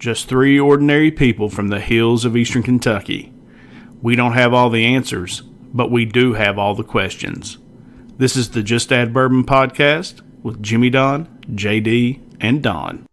Just three ordinary people from the hills of eastern Kentucky. We don't have all the answers, but we do have all the questions. This is the Just Add Bourbon podcast with Jimmy Don, JD, and Don.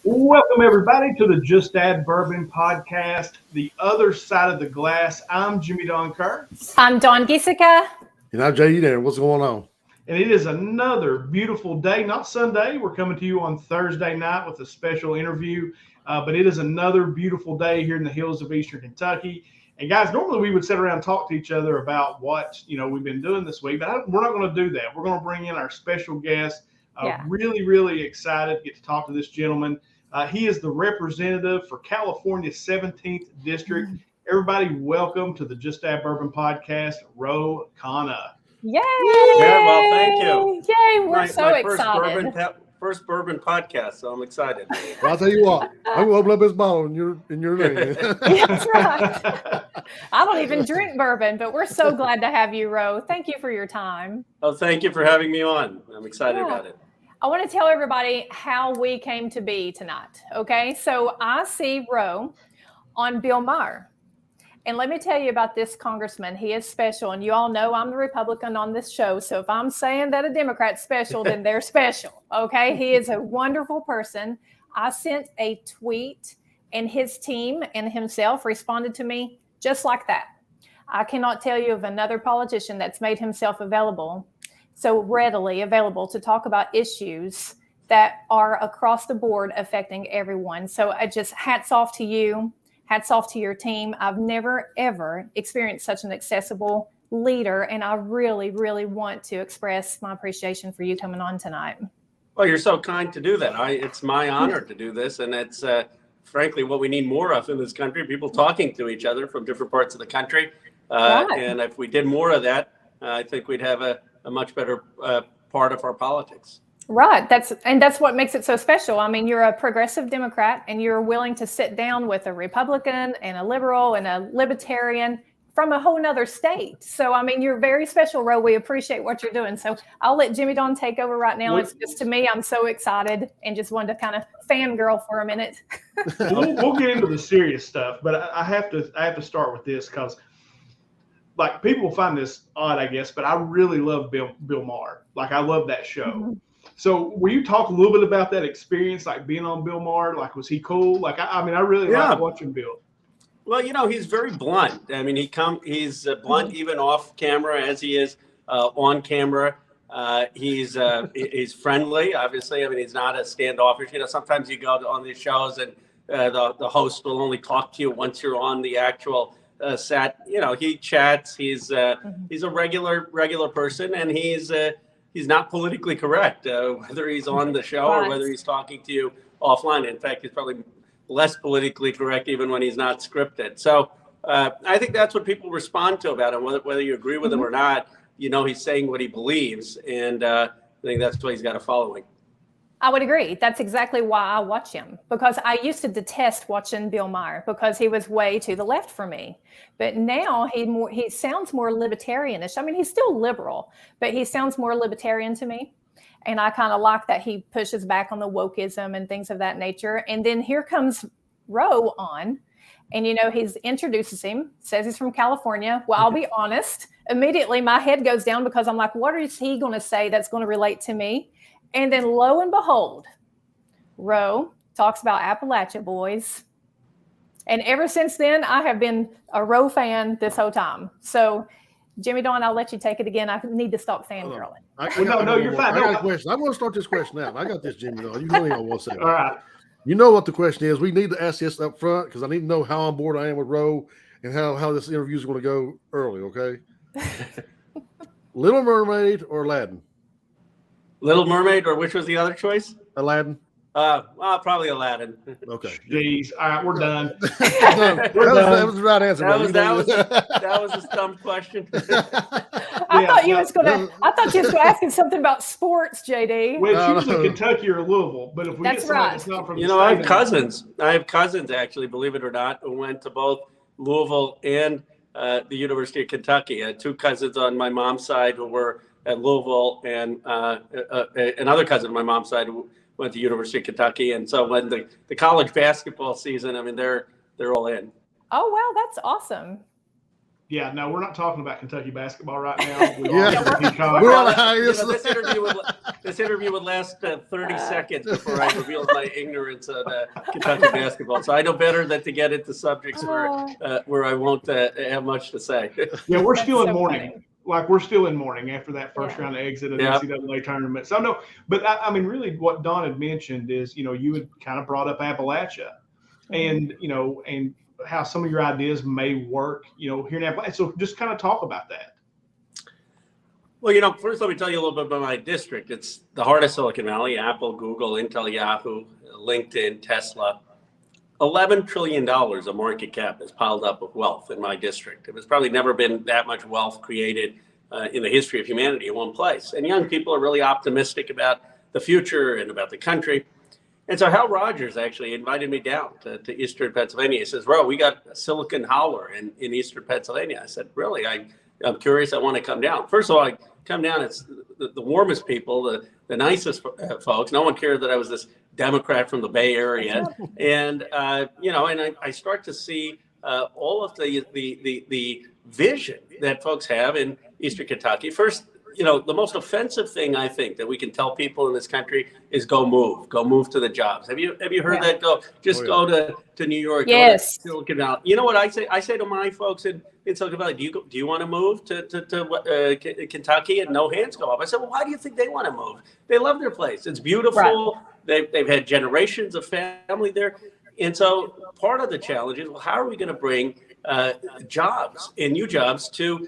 Welcome, everybody, to the Just Add Bourbon podcast, The Other Side of the Glass. I'm Jimmy Don Kerr. I'm Dawn Giesica. And I'm JD there. What's going on? And it is another beautiful day, not Sunday. We're coming to you on Thursday night with a special interview. But it is another beautiful day here in the hills of eastern Kentucky. And guys, normally we would sit around and talk to each other about what we've been doing this week. But we're not going to do that. We're going to bring in our special guest. Really excited to get to talk to this gentleman. He is the representative for California's 17th District. Everybody, welcome to the Just Add Bourbon podcast, Ro Khanna. Yay! Yeah, well, thank you. Yay, we're so excited. First bourbon podcast, so I'm excited. Well, I'll tell you what, I'm going to open up this bottle in your name. That's right. I don't even drink bourbon, but we're so glad to have you, Ro. Thank you for your time. Oh, thank you for having me on. I'm excited about it. I want to tell everybody how we came to be tonight. Okay, so I see Ro on Bill Maher. And let me tell you about this congressman. He is special. And you all know I'm the Republican on this show. So if I'm saying that a Democrat's special, then they're special. Okay, he is a wonderful person. I sent a tweet and his team and himself responded to me just like that. I cannot tell you of another politician that's made himself so readily available to talk about issues that are across the board affecting everyone. So I just hats off to you, hats off to your team. I've never, ever experienced such an accessible leader, and I really, really want to express my appreciation for you coming on tonight. Well, you're so kind to do that. It's my honor to do this, and it's frankly what we need more of in this country, people talking to each other from different parts of the country. And if we did more of that, I think we'd have a much better part of our politics. Right. That's what makes it so special. I mean, you're a progressive Democrat and you're willing to sit down with a Republican and a liberal and a libertarian from a whole nother state. So, I mean, you're very special, Ro. We appreciate what you're doing. So I'll let Jimmy Don take over right now. It's just, to me, I'm so excited and just wanted to kind of fangirl for a minute. We'll get into the serious stuff, but I have to start with this because like people find this odd, I guess, but I really love Bill Maher. Like I love that show. Mm-hmm. So will you talk a little bit about that experience, like being on Bill Maher? Like, was he cool? Like, I mean, I really like watching Bill. Well, he's very blunt. I mean, he's blunt even off camera as he is on camera. He's friendly, obviously. I mean, he's not a standoffish. Sometimes you go on these shows and the host will only talk to you once you're on the actual set. He chats. He's a regular person, and he's not politically correct, whether he's on the show or whether he's talking to you offline. In fact, he's probably less politically correct even when he's not scripted. So I think that's what people respond to about him, whether you agree with him or not. He's saying what he believes, and I think that's why he's got a following. I would agree. That's exactly why I watch him, because I used to detest watching Bill Maher because he was way to the left for me. But now he sounds more libertarianish. I mean, he's still liberal, but he sounds more libertarian to me. And I kind of like that he pushes back on the wokeism and things of that nature. And then here comes Ro on, and he introduces him, says he's from California. Well, I'll be honest, immediately my head goes down because I'm like, what is he going to say that's going to relate to me? And then lo and behold, Ro talks about Appalachia boys. And ever since then, I have been a Ro fan this whole time. So, Jimmy Don, I'll let you take it again. I need to stop fangirling. No, you're fine. I got a question. I'm going to start this question out. I got this, Jimmy Don. You only on one second. All right. You know what the question is. We need to ask this up front because I need to know how on board I am with Ro and how this interview is going to go early, okay? Little Mermaid or Aladdin? Little Mermaid, or which was the other choice? Aladdin. Probably Aladdin. Okay. Jeez. All right, we're done. That was the right answer. That was a dumb question. Well, I thought you was gonna ask him something about sports, JD. Well, it's usually Kentucky or Louisville, but if we get somebody that's not from the state, I have cousins. I have cousins, actually, believe it or not, who went to both Louisville and the University of Kentucky. I had two cousins on my mom's side who were at Louisville, and another cousin on my mom's side who went to University of Kentucky. And so when the college basketball season, I mean, they're all in. Oh, wow, that's awesome. Yeah, no, we're not talking about Kentucky basketball right now. We're on the highest. This interview would last 30 seconds before I reveal my ignorance of Kentucky basketball. So I know better than to get into subjects where I won't have much to say. Yeah, we're still in mourning. Funny. Like we're still in mourning after that first round of exit of the NCAA tournament. So no, but I mean, really, what Don had mentioned is, you had kind of brought up Appalachia, and and how some of your ideas may work, here in Appalachia. So just kind of talk about that. Well, first let me tell you a little bit about my district. It's the heart of Silicon Valley: Apple, Google, Intel, Yahoo, LinkedIn, Tesla. $11 trillion of market cap is piled up of wealth in my district. There's probably never been that much wealth created in the history of humanity in one place. And young people are really optimistic about the future and about the country. And so Hal Rogers actually invited me down to Eastern Pennsylvania. He says, Ro, we got a Silicon Howler in Eastern Pennsylvania. I said, really? I'm curious. I want to come down. First of all, I come down. It's the warmest people, the nicest folks. No one cared that I was this Democrat from the Bay Area. And, and I start to see all of the vision that folks have in Eastern Kentucky. First, the most offensive thing I think that we can tell people in this country is go move to the jobs. Have you heard that? Go to New York. Yes. Go to Silicon Valley. You know what I say? I say to my folks in Silicon Valley, do you want to move to Kentucky? And no hands go up. I said, well, why do you think they want to move? They love their place. It's beautiful. Right. They've had generations of family there. And so part of the challenge is, well, how are we going to bring jobs and new jobs to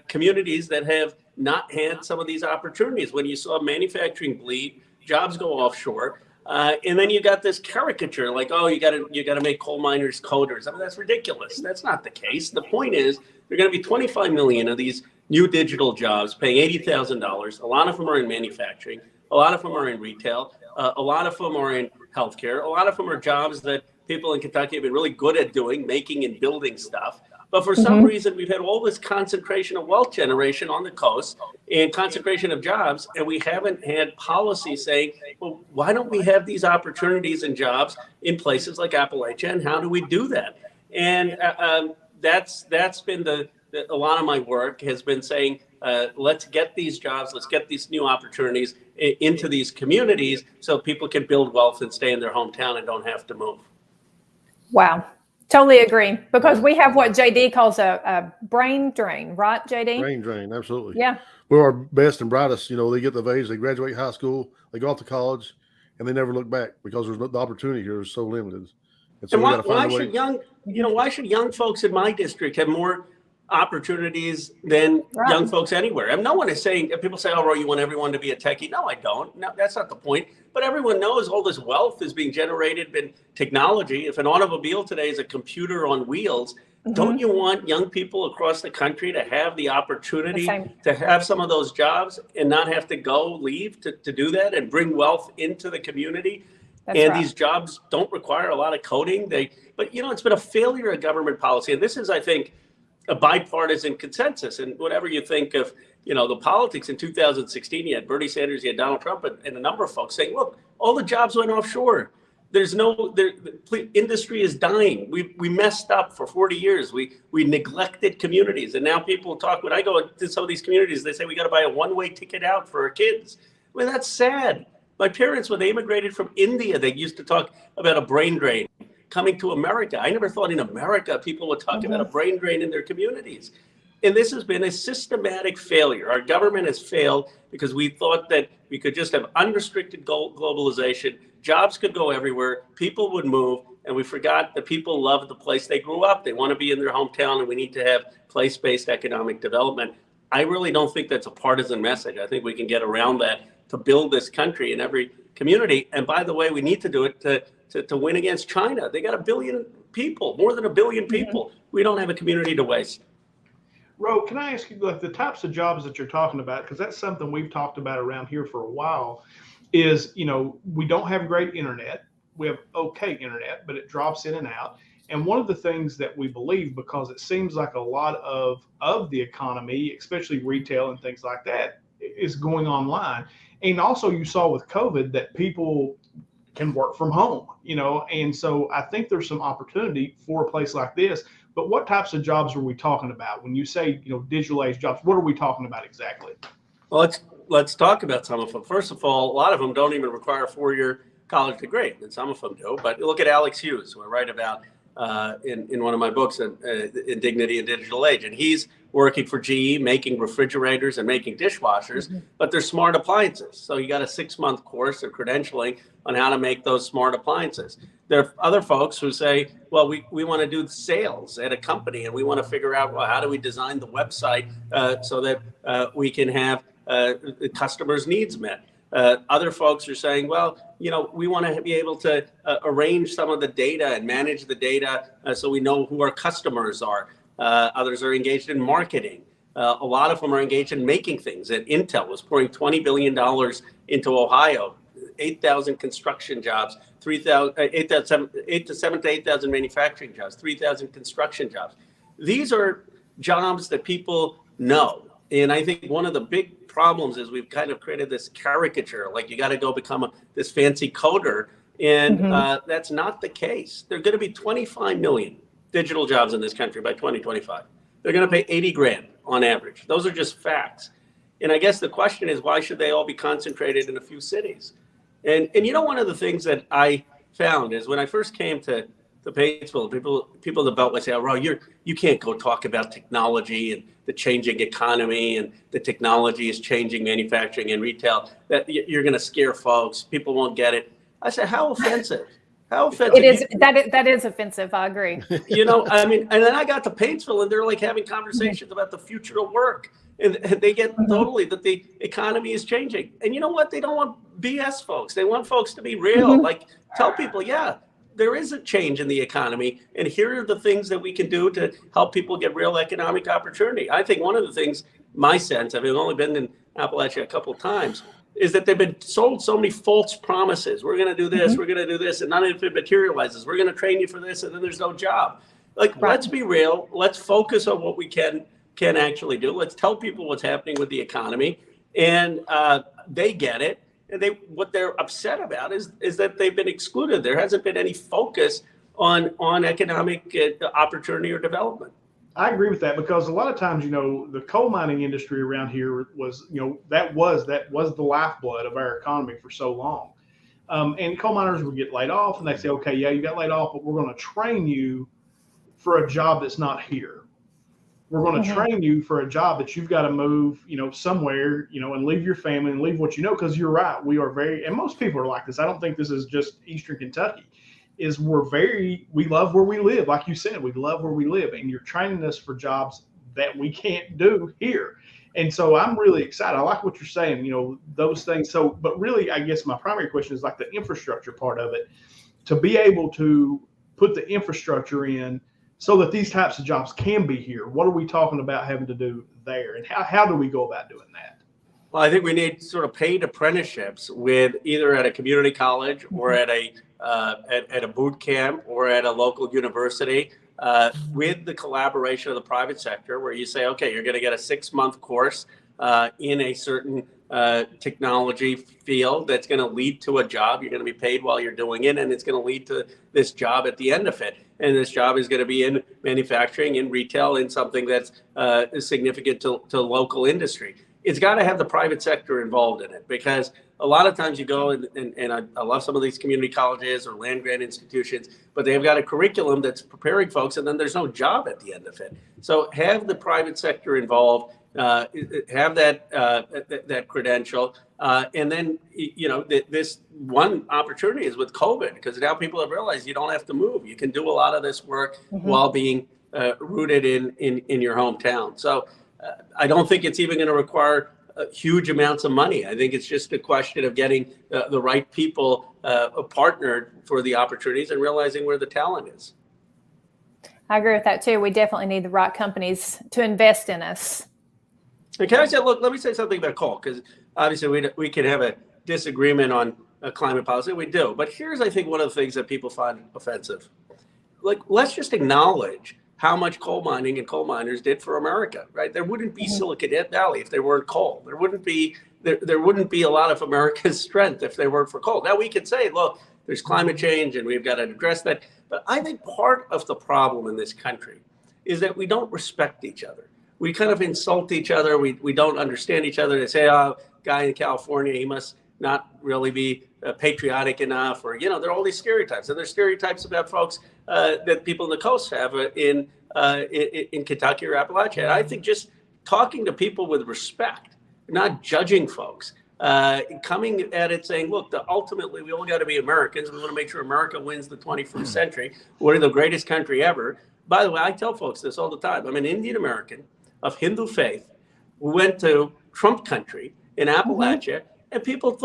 communities that have not had some of these opportunities? When you saw manufacturing bleed, jobs go offshore, and then you got this caricature like, oh, you got to make coal miners coders. I mean, that's ridiculous. That's not the case. The point is, there are going to be 25 million of these new digital jobs paying $80,000. A lot of them are in manufacturing. A lot of them are in retail. A lot of them are in healthcare. A lot of them are jobs that people in Kentucky have been really good at doing, making and building stuff. But for some reason, we've had all this concentration of wealth generation on the coast and concentration of jobs, and we haven't had policy saying, well, why don't we have these opportunities and jobs in places like Appalachia, and how do we do that? And that's been a lot of my work has been saying, let's get these jobs, let's get these new opportunities into these communities so people can build wealth and stay in their hometown and don't have to move. Wow. Totally agree, because we have what JD calls a brain drain, right, JD? Brain drain, absolutely. Yeah. We're our best and brightest, they get the age, they graduate high school, they go off to college, and they never look back because the opportunity here is so limited. And so why should young folks in my district have more opportunities than young folks anywhere? And no one is saying, people say, oh, Ro, you want everyone to be a techie. No, I don't. No, that's not the point. But everyone knows all this wealth is being generated in technology. If an automobile today is a computer on wheels, don't you want young people across the country to have the opportunity to have some of those jobs and not have to leave to do that and bring wealth into the community? These jobs don't require a lot of coding. But it's been a failure of government policy. And this is, I think, a bipartisan consensus. And whatever you think of, the politics in 2016, you had Bernie Sanders, you had Donald Trump, and a number of folks saying, look, all the jobs went offshore. The industry is dying. We messed up for 40 years. We neglected communities. And now people talk, when I go to some of these communities, they say we got to buy a one-way ticket out for our kids. Well, that's sad. My parents, when they immigrated from India, they used to talk about a brain drain coming to America. I never thought in America people would talk about a brain drain in their communities. And this has been a systematic failure. Our government has failed because we thought that we could just have unrestricted globalization, jobs could go everywhere, people would move, and we forgot that people love the place they grew up. They want to be in their hometown, and we need to have place-based economic development. I really don't think that's a partisan message. I think we can get around that to build this country in every community. And by the way, we need to do it to win against China. They got 1 billion people, more than 1 billion people. We don't have a community to waste. Ro, can I ask you, like, the types of jobs that you're talking about, because that's something we've talked about around here for a while, is, we don't have great internet. We have okay internet, but it drops in and out. And one of the things that we believe, because it seems like a lot of the economy, especially retail and things like that, is going online. And also you saw with COVID that people can work from home, and so I think there's some opportunity for a place like this. But what types of jobs are we talking about when you say, digital age jobs? What are we talking about exactly? Well, let's talk about some of them. First of all, a lot of them don't even require a 4-year college degree, and some of them do. But look at Alex Hughes, who I write about in one of my books, in Dignity in Digital Age, and he's working for GE, making refrigerators and making dishwashers, but they're smart appliances. So you got a 6-month course of credentialing on how to make those smart appliances. There are other folks who say, well, we want to do sales at a company, and we want to figure out, well, how do we design the website so that we can have the customers' needs met. Other folks are saying, well, we want to be able to arrange some of the data and manage the data so we know who our customers are. Others are engaged in marketing. A lot of them are engaged in making things. And Intel was pouring $20 billion into Ohio, 8,000 construction jobs, 7,000 to 8,000 manufacturing jobs, 3,000 construction jobs. These are jobs that people know. And I think one of the big problems is we've kind of created this caricature, like you got to go become this fancy coder. And that's not the case. There are going to be 25 million digital jobs in this country by 2025. They're going to pay 80 grand on average. Those are just facts. And I guess the question is, why should they all be concentrated in a few cities? And one of the things that I found is when I first came to Paintsville, people in the Beltway say, oh, Ro, you can't go talk about technology and the changing economy and the technology is changing manufacturing and retail, that you're going to scare folks. People won't get it. I said, how offensive? How offensive? It is. That is offensive. I agree. And then I got to Paintsville and they're like having conversations about the future of work. And they get totally that the economy is changing. And you know what? They don't want BS folks. They want folks to be real. Like tell people, yeah, there is a change in the economy. And here are the things that we can do to help people get real economic opportunity. I think one of the things, my sense, I've only been in Appalachia a couple of times, is that they've been sold so many false promises. We're going to do this, we're going to do this, and none of it materializes. We're going to train you for this, and then there's no job. Let's be real. Let's focus on what we can actually do. Let's tell people what's happening with the economy, and they get it. And what they're upset about is that they've been excluded. There hasn't been any focus on economic opportunity or development. I agree with that, because a lot of times, the coal mining industry around here was, that was the lifeblood of our economy for so long. And coal miners would get laid off, and they say, okay, yeah, you got laid off, but we're going to train you for a job that's not here. We're going to train you for a job that you've got to move, somewhere, and leave your family and leave what you know. Because you're right, we are and most people are like this. I don't think this is just Eastern Kentucky. We love where we live. Like you said, we love where we live, and you're training us for jobs that we can't do here. And so I'm really excited. I like what you're saying, those things. So, but really, I guess my primary question is like the infrastructure part of it, to be able to put the infrastructure in so that these types of jobs can be here. What are we talking about having to do there? And how do we go about doing that? Well, I think we need sort of paid apprenticeships with either at a community college or at a boot camp or at a local university with the collaboration of the private sector, where you say, okay, you're going to get a 6-month course in a certain technology field that's going to lead to a job. You're going to be paid while you're doing it, and it's going to lead to this job at the end of it. And this job is going to be in manufacturing, in retail, in something that's significant to local industry. It's got to have the private sector involved in it, because a lot of times you go and I love some of these community colleges or land grant institutions, but they've got a curriculum that's preparing folks, and then there's no job at the end of it. So have the private sector involved, have that credential, and then this one opportunity is with COVID, because now people have realized you don't have to move. You can do a lot of this work while being rooted in your hometown. So I don't think it's even going to require huge amounts of money. I think it's just a question of getting the right people partnered for the opportunities and realizing where the talent is. I agree with that too. We definitely need the right companies to invest in us. And can I say, look, let me say something about coal, because obviously we can have a disagreement on climate policy. We do. But here's, I think, one of the things that people find offensive. Like, let's just acknowledge how much coal mining and coal miners did for America, right? There wouldn't be Silicon Valley if there weren't coal. There wouldn't be a lot of America's strength if they weren't for coal. Now we could say, look, there's climate change and we've got to address that. But I think part of the problem in this country is that we don't respect each other. We kind of insult each other. We don't understand each other. They say, oh, guy in California, he must not really be patriotic enough, or, there are all these stereotypes. And there's stereotypes about folks that people in the coast have in Kentucky or Appalachia. And I think just talking to people with respect, not judging folks, coming at it saying, look, ultimately we all got to be Americans. We want to make sure America wins the 21st century. We're the greatest country ever. By the way, I tell folks this all the time. I'm an Indian American of Hindu faith who went to Trump country in Appalachia, and people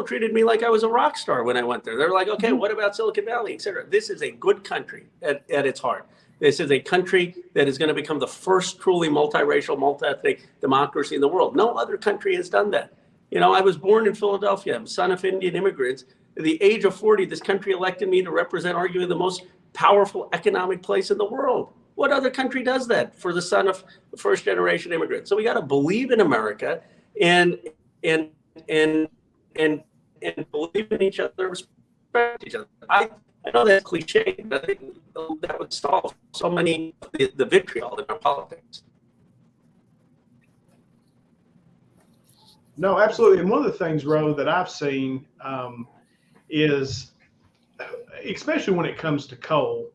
treated me like I was a rock star when I went there. They're like, okay, what about Silicon Valley, et cetera? This is a good country at its heart. This is a country that is going to become the first truly multiracial, multi-ethnic democracy in the world. No other country has done that. I was born in Philadelphia. I'm son of Indian immigrants. At the age of 40, this country elected me to represent arguably the most powerful economic place in the world. What other country does that for the son of first generation immigrants? So we got to believe in America and believe in each other, respect each other. I know that's cliche, but I think that would solve so many of the vitriol in our politics. No, absolutely. And one of the things, Ro, that I've seen is, especially when it comes to coal,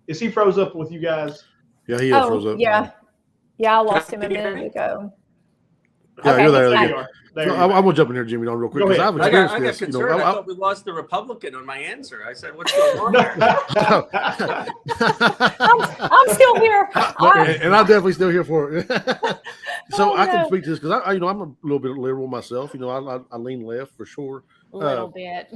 is he froze up with you guys? Yeah, he froze up. Yeah, I lost him a minute ago. Yeah, Okay, you're there. he's Yeah. I'm gonna jump in here, Jimmy, real quick, because I've I experienced got this. concerned. I thought we lost the Republican on my answer. I said, "What's going on?" I'm still here. And I'm definitely still here for it. So I can no. speak to this because I'm a little bit liberal myself. I lean left for sure. A little bit.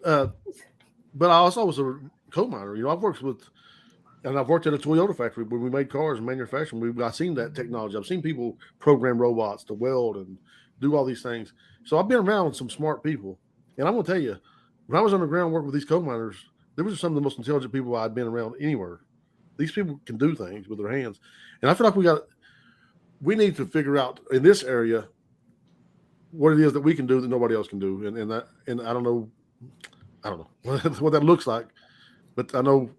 But I also was a coal miner. I've worked at a Toyota factory where we made cars and manufacturing. I've seen that technology. I've seen people program robots to weld and do all these things. So I've been around some smart people. And I'm going to tell you, when I was underground working with these coal miners, they were some of the most intelligent people I'd been around anywhere. These people can do things with their hands. And I feel like we need to figure out in this area what it is that we can do that nobody else can do. And I don't know what that looks like, but I know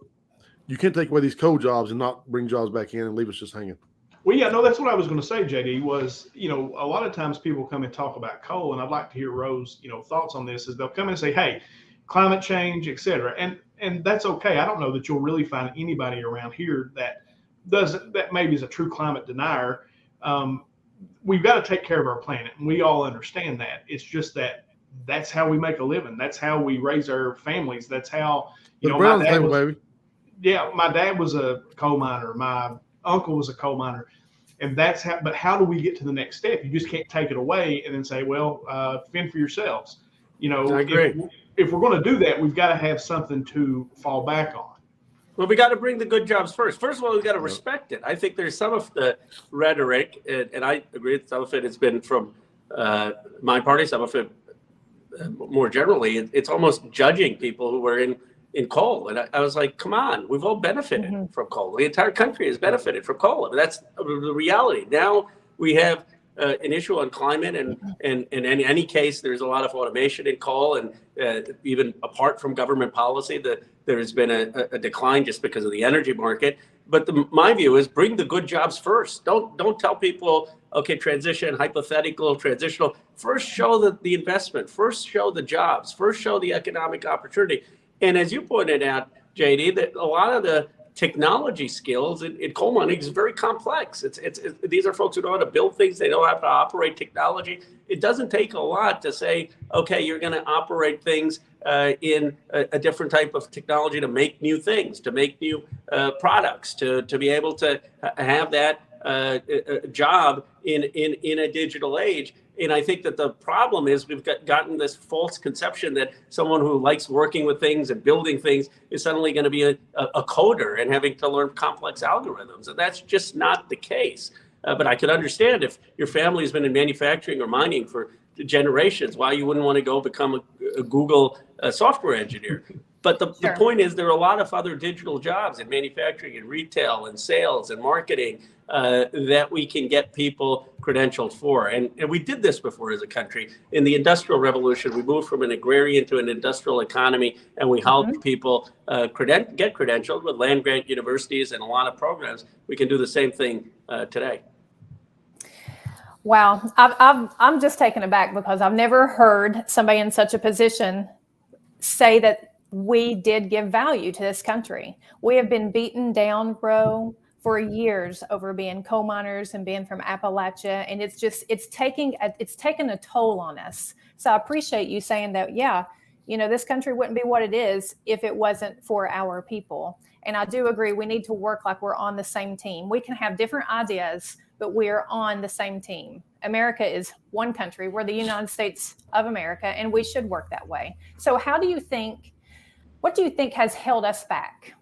you can't take away these coal jobs and not bring jobs back in and leave us just hanging. Well, yeah, no, that's what I was going to say, JD, was, a lot of times people come and talk about coal, and I'd like to hear Ro's, thoughts on this, is they'll come in and say, hey, climate change, et cetera. And that's okay. I don't know that you'll really find anybody around here that maybe is a true climate denier. We've got to take care of our planet, and we all understand that. It's just that's how we make a living. That's how we raise our families. That's how, my dad was a coal miner. My uncle was a coal miner. And but how do we get to the next step? You just can't take it away and then say, well, fend for yourselves. I agree. If we're going to do that, we've got to have something to fall back on. Well, we got to bring the good jobs first. First of all, we got to respect it. I think there's some of the rhetoric, and I agree that some of it has been from my party, some of it more generally. It's almost judging people who were in coal. And I was like, come on, we've all benefited from coal. The entire country has benefited from coal. I mean, that's the reality. Now we have an issue on climate, and in any case, there's a lot of automation in coal, and even apart from government policy, there has been a decline just because of the energy market. But my view is bring the good jobs first. Don't tell people, okay, transitional. First show the investment. First show the jobs. First show the economic opportunity. And as you pointed out, JD, that a lot of the technology skills in coal mining is very complex. These are folks who know how to build things. They know how to operate technology. It doesn't take a lot to say, okay, you're going to operate things in a different type of technology to make new things, to make new products, to be able to have that job in a digital age. And I think that the problem is we've gotten this false conception that someone who likes working with things and building things is suddenly going to be a coder and having to learn complex algorithms. And that's just not the case. But I could understand if your family has been in manufacturing or mining for generations, why you wouldn't want to go become a Google software engineer. But the point is there are a lot of other digital jobs in manufacturing and retail and sales and marketing that we can get people credentialed for. And we did this before as a country. In the Industrial Revolution, we moved from an agrarian to an industrial economy, and we helped people get credentialed with land-grant universities and a lot of programs. We can do the same thing today. Wow. I'm just taken aback because I've never heard somebody in such a position say that we did give value to this country. We have been beaten down, Ro, for years over being coal miners and being from Appalachia. And it's taken a toll on us. So I appreciate you saying that, this country wouldn't be what it is if it wasn't for our people. And I do agree, we need to work like we're on the same team. We can have different ideas, but we're on the same team. America is one country. We're the United States of America, and we should work that way. So what do you think has held us back?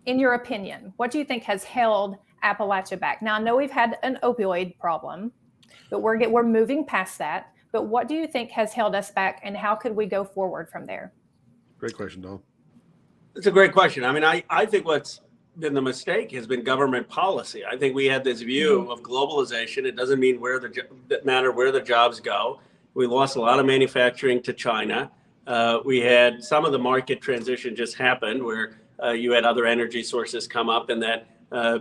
In your opinion, what do you think has held Appalachia back? Now, I know we've had an opioid problem, but we're moving past that. But what do you think has held us back, and how could we go forward from there? Great question, Don. It's a great question. I mean, I think what's been the mistake has been government policy. I think we had this view of globalization. It doesn't mean matter where the jobs go. We lost a lot of manufacturing to China. We had some of the market transition just happened where you had other energy sources come up, and that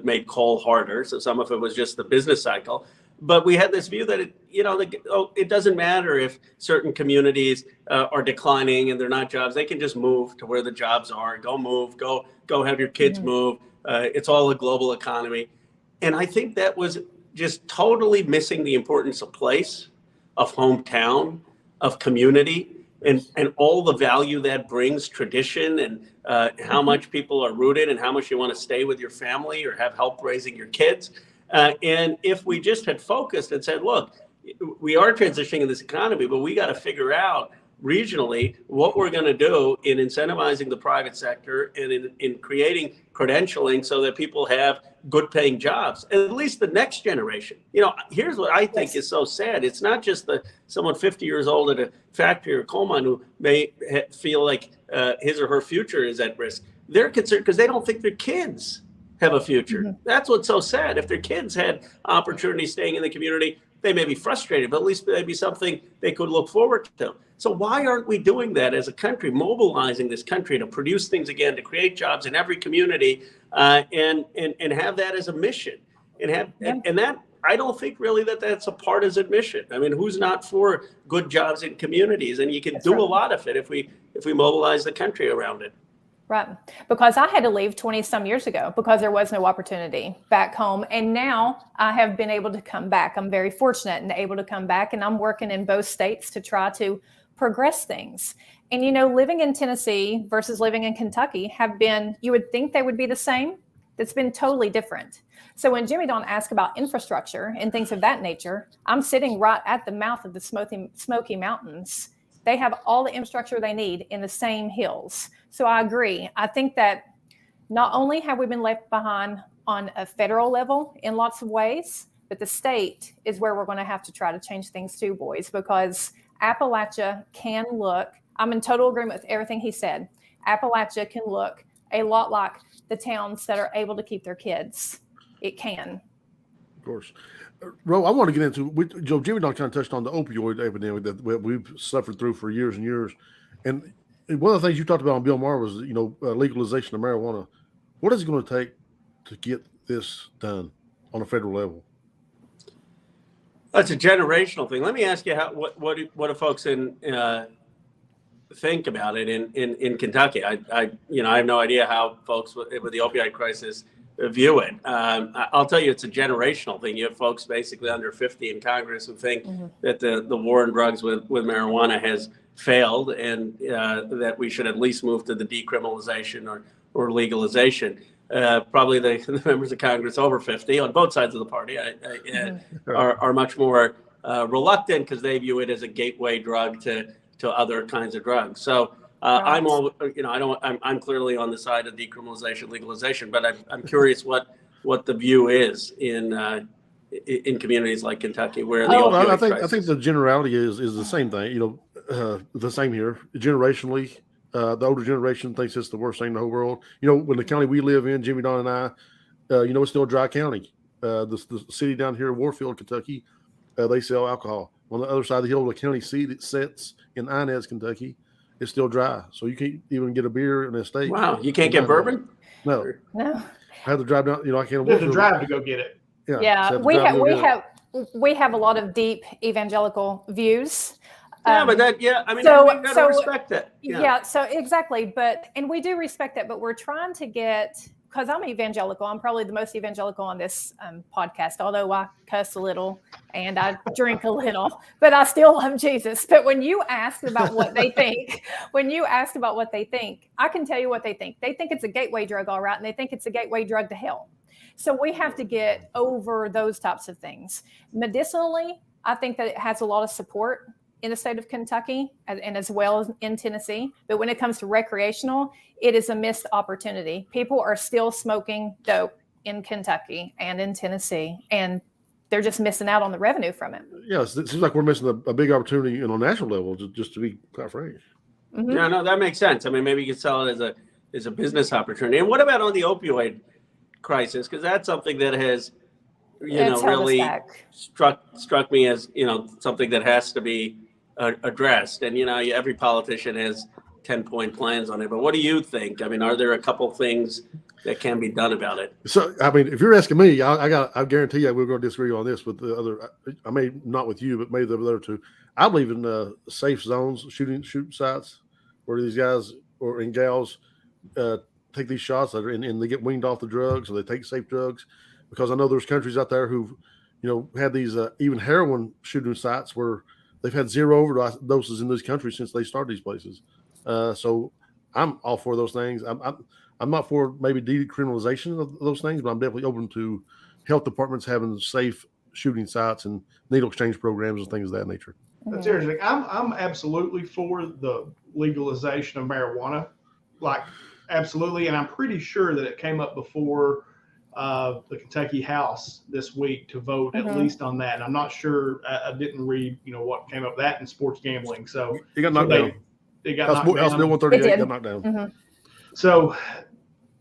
made coal harder. So some of it was just the business cycle. But we had this view that it doesn't matter if certain communities are declining and they're not jobs. They can just move to where the jobs are. Go have your kids move. It's all a global economy. And I think that was just totally missing the importance of place, of hometown, of community, and all the value that brings, tradition, and how much people are rooted and how much you want to stay with your family or have help raising your kids. And if we just had focused and said, look, we are transitioning in this economy, but we got to figure out regionally what we're going to do in incentivizing the private sector and in creating credentialing so that people have good paying jobs, at least the next generation. Here's what I think is so sad. It's not just someone 50 years old at a factory or coal mine who may feel like his or her future is at risk. They're concerned because they don't think their kids have a future. That's what's so sad. If their kids had opportunity staying in the community, they may be frustrated, but at least maybe something they could look forward to. So why aren't we doing that as a country, mobilizing this country to produce things again, to create jobs in every community, and have that as a mission? And that, I don't think really that's a partisan mission. I mean, who's not for good jobs in communities? And you can do a lot of it if we mobilize the country around it. Right. Because I had to leave 20 some years ago because there was no opportunity back home. And now I have been able to come back. I'm very fortunate and able to come back, and I'm working in both states to try to progress things. And, living in Tennessee versus living in Kentucky you would think they would be the same. It's been totally different. So when Jimmy Don asked about infrastructure and things of that nature, I'm sitting right at the mouth of the Smoky Mountains. They have all the infrastructure they need in the same hills. So I agree. I think that not only have we been left behind on a federal level in lots of ways, but the state is where we're going to have to try to change things too, boys, because Appalachia can look, I'm in total agreement with everything he said. Appalachia can look a lot like the towns that are able to keep their kids. It can. Of course. Ro, I want to get into, Jimmy Don kind of touched on the opioid epidemic that we've suffered through for years and years. And one of the things you talked about on Bill Maher was, legalization of marijuana. What is it going to take to get this done on a federal level? That's a generational thing. Let me ask you what do folks think about it in Kentucky? I have no idea how folks with the opioid crisis view it. I'll tell you, it's a generational thing. You have folks basically under 50 in Congress who think that the war on drugs with marijuana has failed, and that we should at least move to the decriminalization or legalization. Probably the members of Congress over 50 on both sides of the party are much more reluctant because they view it as a gateway drug to other kinds of drugs. So I'm clearly on the side of decriminalization, legalization, but I'm curious what the view is in communities like Kentucky where the opioid I crisis. think the generality is the same thing. The same here. Generationally, the older generation thinks it's the worst thing in the whole world. When the county we live in, Jimmy, Don, and I, it's still a dry county. The city down here in Warfield, Kentucky, they sell alcohol. On the other side of the hill, the county seat that sits in Inez, Kentucky, is still dry. So you can't even get a beer in a state. Wow, you can't get bourbon? No. No. I have to drive down. I can't. You have to drive to go get it. Yeah, we have a lot of deep evangelical views. Yeah, but we gotta respect that. Yeah, so exactly. And we do respect that, but we're trying to get, because I'm evangelical. I'm probably the most evangelical on this podcast, although I cuss a little and I drink a little, but I still love Jesus. But when you ask about what they think, I can tell you what they think. They think it's a gateway drug, all right, and they think it's a gateway drug to hell. So we have to get over those types of things. Medicinally, I think that it has a lot of support in the state of Kentucky and as well as in Tennessee. But when it comes to recreational, it is a missed opportunity. People are still smoking dope in Kentucky and in Tennessee, and they're just missing out on the revenue from it. Yeah, it seems like we're missing a big opportunity on a national level, just to be quite frank. Mm-hmm. Yeah, no, that makes sense. I mean, maybe you could sell it as a business opportunity. And what about on the opioid crisis? Because that's something that has, really struck me as, something that has to be addressed. And, every politician has 10-point plans on it. But what do you think? I mean, are there a couple things that can be done about it? So, I mean, if you're asking me, I guarantee you we're going to disagree on this with the other. I may not with you, but maybe the other two. I believe in safe zones, shooting sites where these guys or and gals take these shots and they get weaned off the drugs, or they take safe drugs. Because I know there's countries out there who've, had these even heroin shooting sites where they've had zero overdoses in these countries since they started these places. So I'm all for those things. I'm not for maybe decriminalization of those things, but I'm definitely open to health departments having safe shooting sites and needle exchange programs and things of that nature. That's interesting. I'm absolutely for the legalization of marijuana, like absolutely, and I'm pretty sure that it came up before the Kentucky House this week to vote at least on that. And I'm not sure. I didn't read, what came up that in sports gambling. So it got knocked down. It got knocked down. House Bill 138 got knocked down. Mm-hmm. So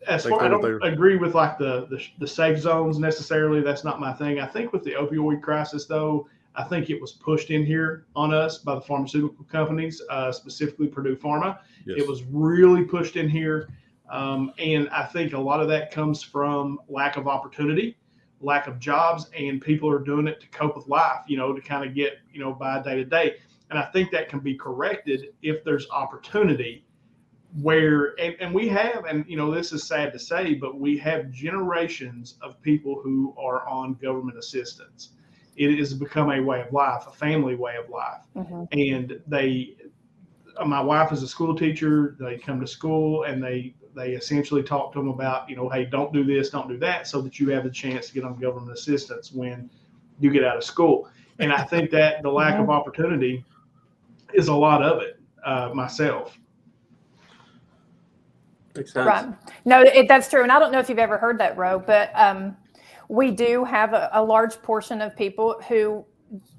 as far, I don't agree with like the safe zones necessarily. That's not my thing. I think with the opioid crisis, though, I think it was pushed in here on us by the pharmaceutical companies, specifically Purdue Pharma. Yes. It was really pushed in here. And I think a lot of that comes from lack of opportunity, lack of jobs, and people are doing it to cope with life, to kind of get, by day to day. And I think that can be corrected if there's opportunity where, and we have, and, this is sad to say, but we have generations of people who are on government assistance. It has become a way of life, a family way of life. And my wife is a school teacher. They come to school and they essentially talk to them about, hey, don't do this, don't do that, so that you have the chance to get on government assistance when you get out of school. And I think that the lack of opportunity is a lot of it myself. Makes sense. Right. No, that's true. And I don't know if you've ever heard that, Ro, but we do have a large portion of people who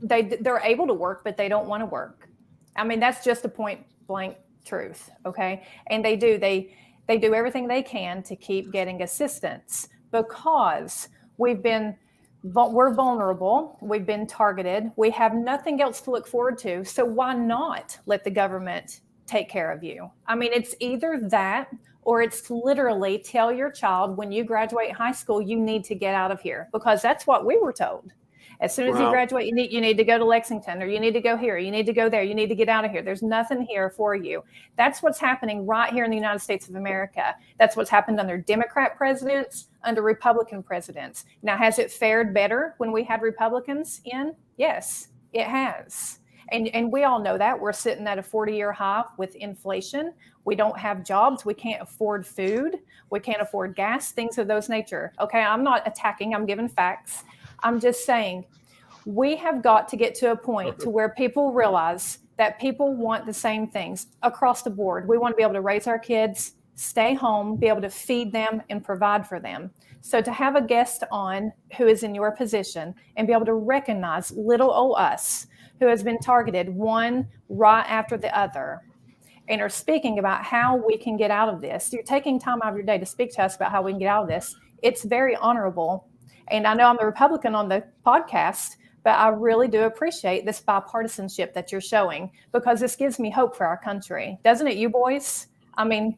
they're able to work, but they don't want to work. I mean, that's just a point blank truth. Okay. And they do everything they can to keep getting assistance because we're vulnerable. We've been targeted. We have nothing else to look forward to. So why not let the government take care of you? I mean, it's either that or it's literally tell your child when you graduate high school, you need to get out of here, because that's what we were told. As soon as you graduate, you need to go to Lexington, or you need to go here, you need to go there, you need to get out of here. There's nothing here for you. That's what's happening right here in the United States of America. That's what's happened under Democrat presidents, under Republican presidents. Now, has it fared better when we had Republicans in? Yes, it has. And we all know that. We're sitting at a 40-year high with inflation. We don't have jobs. We can't afford food. We can't afford gas, things of those nature. Okay, I'm not attacking. I'm giving facts. I'm just saying We have got to get to a point to where people realize that people want the same things across the board. We want to be able to raise our kids, stay home, be able to feed them and provide for them. So to have a guest on who is in your position and be able to recognize little old us who has been targeted one right after the other and are speaking about how we can get out of this. You're taking time out of your day to speak to us about how we can get out of this. It's very honorable. And I know I'm the Republican on the podcast, but I really do appreciate this bipartisanship that you're showing, because this gives me hope for our country. Doesn't it, you boys? I mean,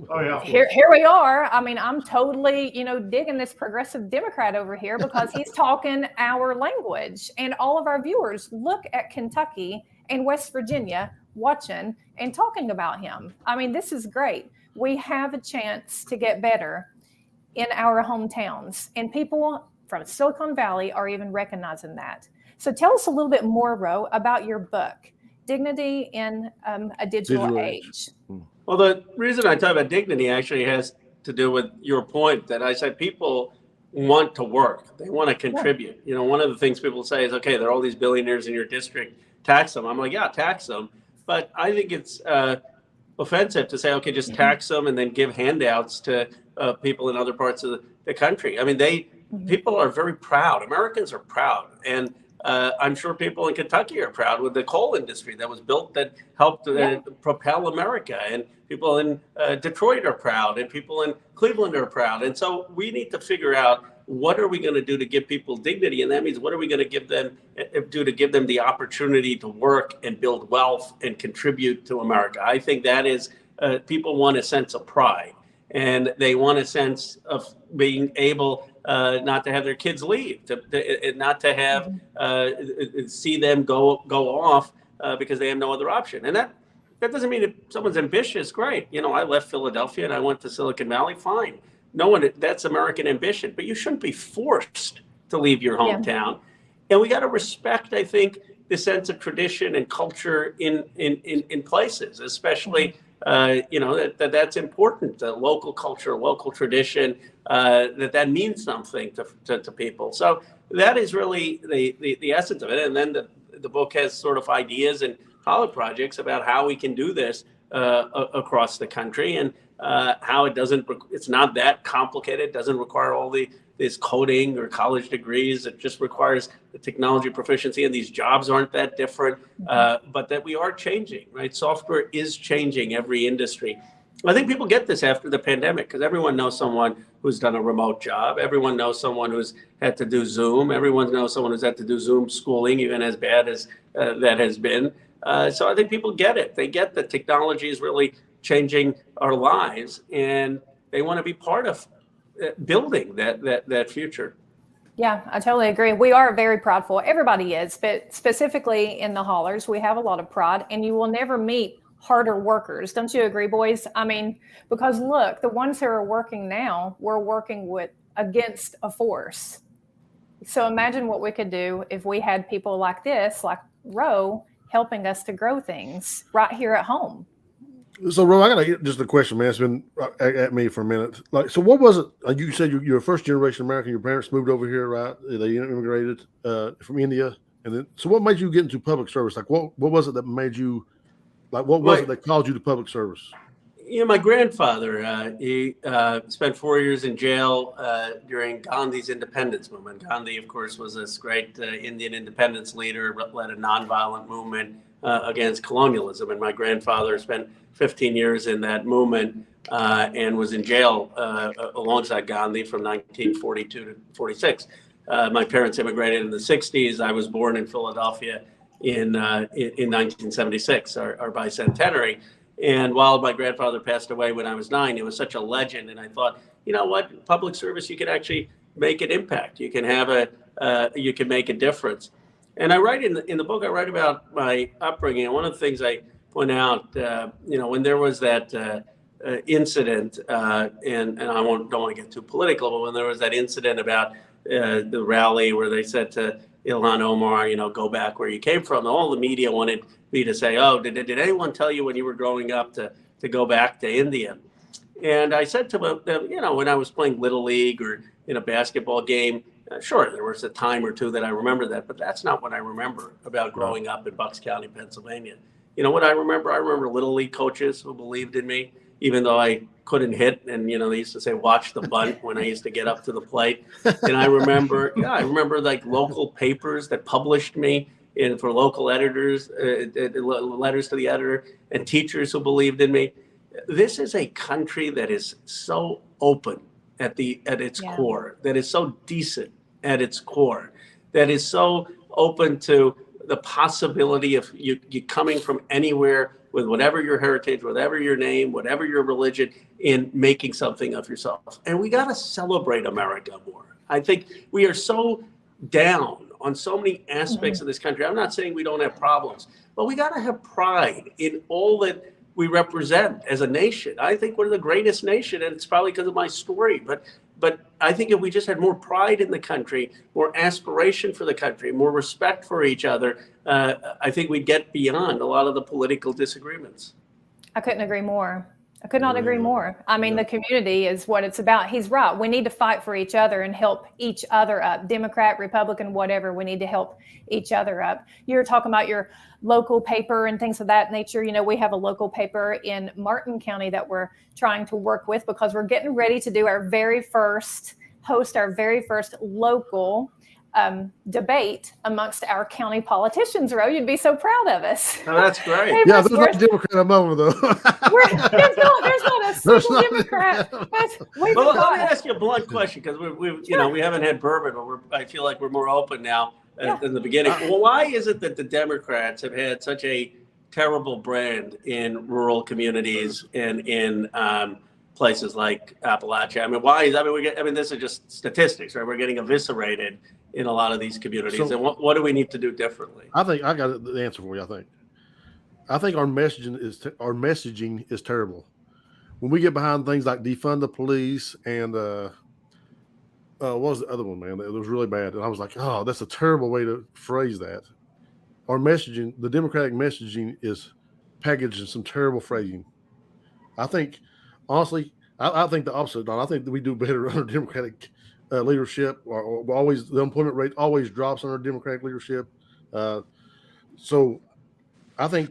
Oh yeah. here we are. I mean, I'm totally, digging this progressive Democrat over here because he's talking our language. And all of our viewers look at Kentucky and West Virginia watching and talking about him. I mean, this is great. We have a chance to get better in our hometowns, and people from Silicon Valley are even recognizing that. So tell us a little bit more, Ro, about your book, Dignity in a Digital Age. Well, the reason I talk about dignity actually has to do with your point that I said people want to work. They want to contribute. Yeah. One of the things people say is, okay, there are all these billionaires in your district, tax them. I'm like, yeah, tax them. But I think it's offensive to say, okay, just tax them and then give handouts to people in other parts of the country. I mean, people are very proud. Americans are proud. And I'm sure people in Kentucky are proud with the coal industry that was built that helped propel America. And people in Detroit are proud, and people in Cleveland are proud. And so we need to figure out, what are we going to do to give people dignity? And that means, what are we going to give them the opportunity to work and build wealth and contribute to America? I think that is, people want a sense of pride, and they want a sense of being able not to have their kids leave, not to have see them go off because they have no other option. And that doesn't mean if someone's ambitious, great. I left Philadelphia and I went to Silicon Valley, fine. That's American ambition, but you shouldn't be forced to leave your hometown. And we got to respect, I think, the sense of tradition and culture in places, especially, that's important. The local culture, local tradition, that means something to people. So that is really the essence of it. And then the book has sort of ideas and pilot projects about how we can do this across the country, and how it's not that complicated. It doesn't require all this coding or college degrees. It just requires the technology proficiency, and these jobs aren't that different, but that we are changing, right? Software is changing every industry. I think people get this after the pandemic, because everyone knows someone who's done a remote job. Everyone knows someone who's had to do Zoom. Everyone knows someone who's had to do Zoom schooling, even as bad as that has been. So I think people get it. They get that technology is really changing our lives, and they want to be part of building that future. Yeah, I totally agree. We are very prideful. Everybody is, but specifically in the haulers, we have a lot of pride, and you will never meet harder workers. Don't you agree, boys? I mean, because look, the ones who are working now, we're working against a force. So imagine what we could do if we had people like this, like Ro, helping us to grow things right here at home. So, Ro, I got to get just a question, man. It's been at me for a minute. So what was it? You said you're a first generation American. Your parents moved over here, right? They immigrated from India, and then. So, what made you get into public service? Like, what was it that made you? Like, what was it that called you to public service? My grandfather, he spent 4 years in jail during Gandhi's independence movement. Gandhi, of course, was this great Indian independence leader, led a nonviolent movement against colonialism. And my grandfather spent 15 years in that movement and was in jail alongside Gandhi from 1942 to 46. My parents immigrated in the 60s. I was born in Philadelphia in 1976, our bicentenary. And while my grandfather passed away when I was 9, it was such a legend. And I thought, public service, you can actually make an impact. You can you can make a difference. And I write in the book, I write about my upbringing. And one of the things I point out, when there was that incident, and I don't want to get too political, but when there was that incident about the rally where they said to Ilhan Omar, go back where you came from, all the media wanted me to say, oh, did anyone tell you when you were growing up to go back to India? And I said to them, when I was playing Little League or in a basketball game, Sure, there was a time or two that I remember that, but that's not what I remember about growing up in Bucks County, Pennsylvania. You know what I remember? I remember Little League coaches who believed in me, even though I couldn't hit. And, you know, they used to say, watch the bunt when I used to get up to the plate. And I remember, like local papers that published me in for local editors, letters to the editor, and teachers who believed in me. This is a country that is so open at its core, that is so decent at its core, that is so open to the possibility of you coming from anywhere with whatever your heritage, whatever your name, whatever your religion, in making something of yourself. And we got to celebrate America more. I think we are so down on so many aspects of this country. I'm not saying we don't have problems, but we got to have pride in all that we represent as a nation. I think we're the greatest nation, and it's probably because of my story. But I think if we just had more pride in the country, more aspiration for the country, more respect for each other, I think we'd get beyond a lot of the political disagreements. I couldn't agree more. I could not agree more. I mean, the community is what it's about. He's right. We need to fight for each other and help each other up. Democrat, Republican, whatever, we need to help each other up. You were talking about your local paper and things of that nature. You know, we have a local paper in Martin County that we're trying to work with because we're getting ready to do host our very first local debate amongst our county politicians. Ro, you'd be so proud of us. Oh, that's great. Yeah, there's no Democrat among them, though. there's not a single Democrat. Well, let me ask you a blunt question, because we haven't had bourbon, but I feel like we're more open now than the beginning. Well, why is it that the Democrats have had such a terrible brand in rural communities and in places like Appalachia? I mean, why is? I mean, this is just statistics, right? We're getting eviscerated in a lot of these communities, and what do we need to do differently? I think I got the answer for you. I think our messaging is terrible. When we get behind things like defund the police and what was the other one, man? It was really bad, and I was like, oh, that's a terrible way to phrase that. Our messaging, the Democratic messaging, is packaged in some terrible phrasing. I think, honestly, I think the opposite, Don. I think that we do better under Democratic leadership, or always the unemployment rate always drops under Democratic leadership. So I think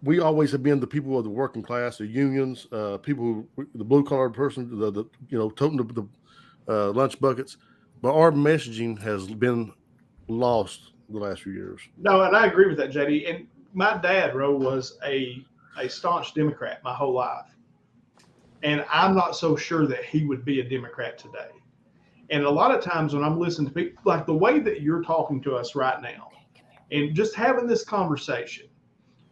we always have been the people of the working class, the unions, people who, the blue collar person, the toting the lunch buckets. But our messaging has been lost the last few years. No, and I agree with that, JD. And my dad, Ro, was a staunch Democrat my whole life. And I'm not so sure that he would be a Democrat today. And a lot of times when I'm listening to people, like the way that you're talking to us right now, and just having this conversation,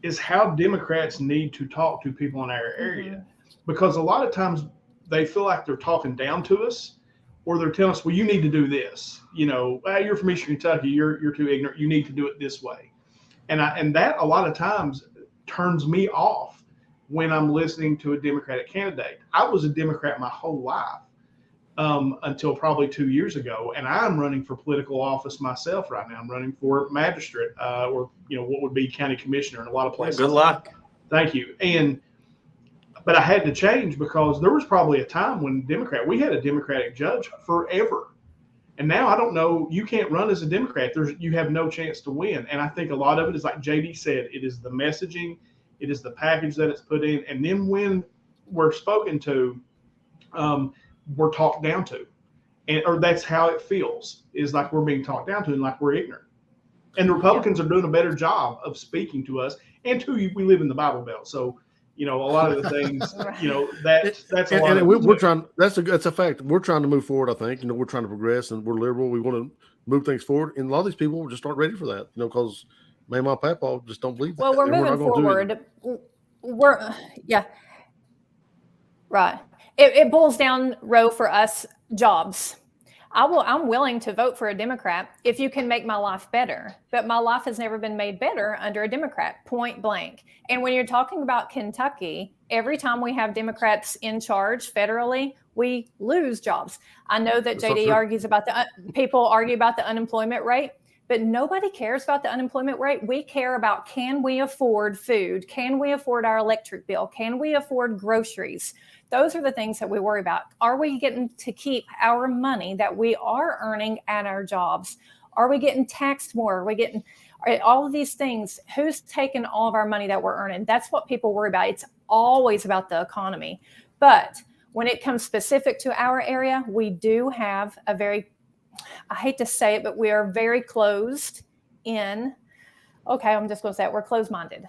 is how Democrats need to talk to people in our area. Because a lot of times they feel like they're talking down to us, or they're telling us, well, you need to do this. You know, you're from Eastern Kentucky, you're too ignorant, you need to do it this way. And that a lot of times turns me off when I'm listening to a Democratic candidate. I was a Democrat my whole life. Until probably 2 years ago, and I'm running for political office myself right now. I'm running for magistrate, or what would be county commissioner in a lot of places. Good luck. Thank you. But I had to change because there was probably a time when we had a Democratic judge forever, and now I don't know. You can't run as a Democrat. You have no chance to win. And I think a lot of it is like JD said. It is the messaging, it is the package that it's put in, and then when we're spoken to. We're talked down to, or that's how it feels, is like we're being talked down to and like we're ignorant. And the Republicans are doing a better job of speaking to us. And two, we live in the Bible Belt, so a lot of the things, that's a lot. And we're trying. That's a fact. We're trying to move forward. I think we're trying to progress, and we're liberal. We want to move things forward, and a lot of these people just aren't ready for that. because Mama and Papa just don't believe that. Well, we're moving forward. Right. It boils down, Ro, for us, jobs. I'm willing to vote for a Democrat if you can make my life better. But my life has never been made better under a Democrat, point blank. And when you're talking about Kentucky, every time we have Democrats in charge federally, we lose jobs. I know that JD argues about people argue about the unemployment rate, but nobody cares about the unemployment rate. We care about, can we afford food? Can we afford our electric bill? Can we afford groceries? Those are the things that we worry about. Are we getting to keep our money that we are earning at our jobs? Are we getting taxed more? Are we getting all of these things? Who's taking all of our money that we're earning? That's what people worry about. It's always about the economy. But when it comes specific to our area, we do have a very, I hate to say it, but we are very closed in. Okay, I'm just going to say it. We're closed-minded.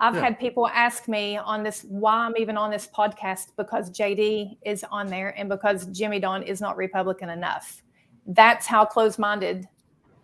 I've had people ask me on this, why I'm even on this podcast, because JD is on there and because Jimmy Don is not Republican enough. That's how closed-minded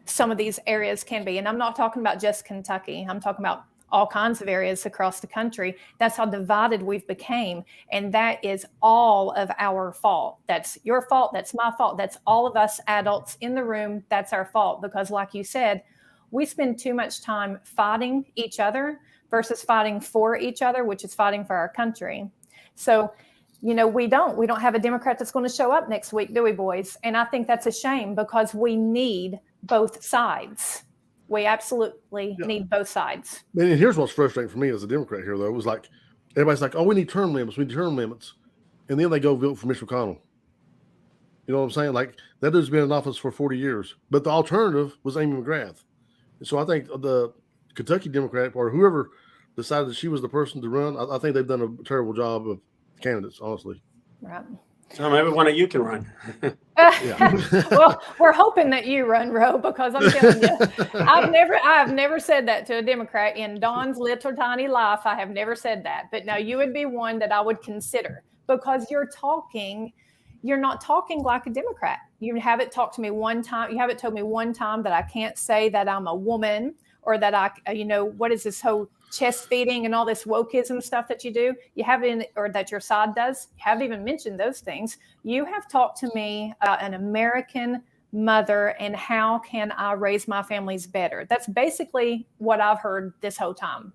some of these areas can be. And I'm not talking about just Kentucky. I'm talking about all kinds of areas across the country. That's how divided we've became. And that is all of our fault. That's your fault. That's my fault. That's all of us adults in the room. That's our fault. Because like you said, we spend too much time fighting each other versus fighting for each other, which is fighting for our country. So, we don't have a Democrat that's going to show up next week, do we, boys? And I think that's a shame because we need both sides. We absolutely need both sides. And here's what's frustrating for me as a Democrat here, though. It was like, everybody's like, oh, we need term limits. We need term limits. And then they go vote for Mitch McConnell. You know what I'm saying? Like, that dude's been in office for 40 years. But the alternative was Amy McGrath. And so I think the Kentucky Democrat or whoever decided that she was the person to run, I think they've done a terrible job of candidates, honestly. Right. So maybe one of you can run. Well, we're hoping that you run, Ro, because I'm telling you, I've never said that to a Democrat in Don's little tiny life. I have never said that. But no, you would be one that I would consider because you're not talking like a Democrat. You haven't talked to me one time. You haven't told me one time that I can't say that I'm a woman or that what is this whole chest feeding and all this wokeism stuff that you do? You haven't, or that your side does. You haven't even mentioned those things. You have talked to me about an American mother and how can I raise my families better. That's basically what I've heard this whole time.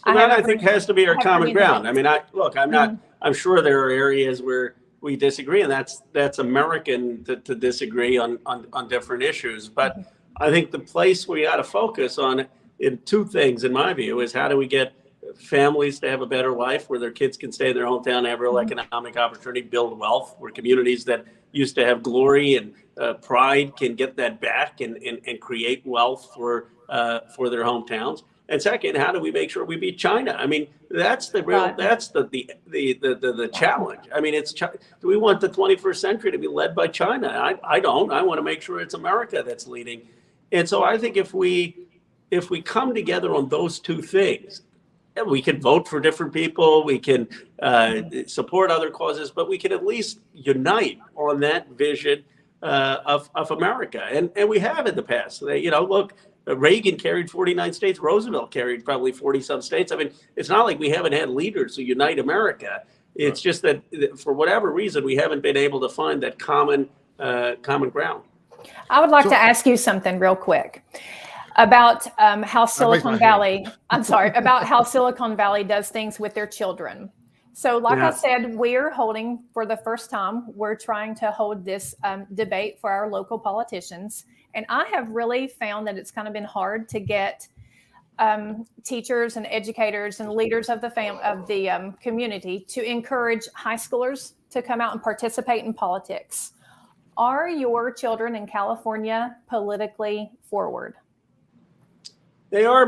Well, that I think has to be our common ground. I mean, I'm sure there are areas where we disagree, and that's American to disagree on different issues. But I think the place we got to focus on in two things, in my view, is how do we get families to have a better life where their kids can stay in their hometown, have real economic opportunity, build wealth, where communities that used to have glory and pride can get that back and create wealth for their hometowns. And second, how do we make sure we beat China? I mean, that's the real, that's the challenge. I mean, do we want the 21st century to be led by China? I don't. I want to make sure it's America that's leading. And so I think if we come together on those two things, we can vote for different people, we can support other causes, but we can at least unite on that vision of America. And we have in the past. Look, Reagan carried 49 states. Roosevelt carried probably 40-some states. I mean, it's not like we haven't had leaders who unite America. It's just that for whatever reason, we haven't been able to find that common ground. I would like to ask you something real quick about how Silicon Valley does things with their children. So like I said, we're holding, for the first time, we're trying to hold this debate for our local politicians. And I have really found that it's kind of been hard to get teachers and educators and leaders of the community to encourage high schoolers to come out and participate in politics. Are your children in California politically forward? They are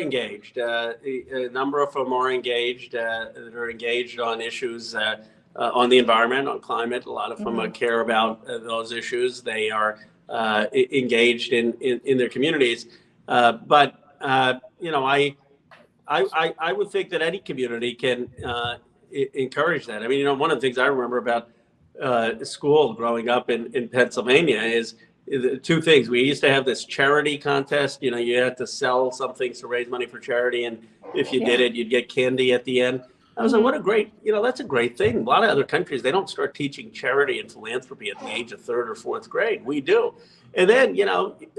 engaged. A number of them are engaged. That are engaged on issues on the environment, on climate. A lot of them care about those issues. They are engaged in their communities. But I would think that any community can encourage that. I mean, one of the things I remember about school growing up in Pennsylvania is two things. We used to have this charity contest. You had to sell some things to raise money for charity, and if you did it, you'd get candy at the end. I was like, what a great, that's a great thing. A lot of other countries, they don't start teaching charity and philanthropy at the age of 3rd or 4th grade. We do. And then,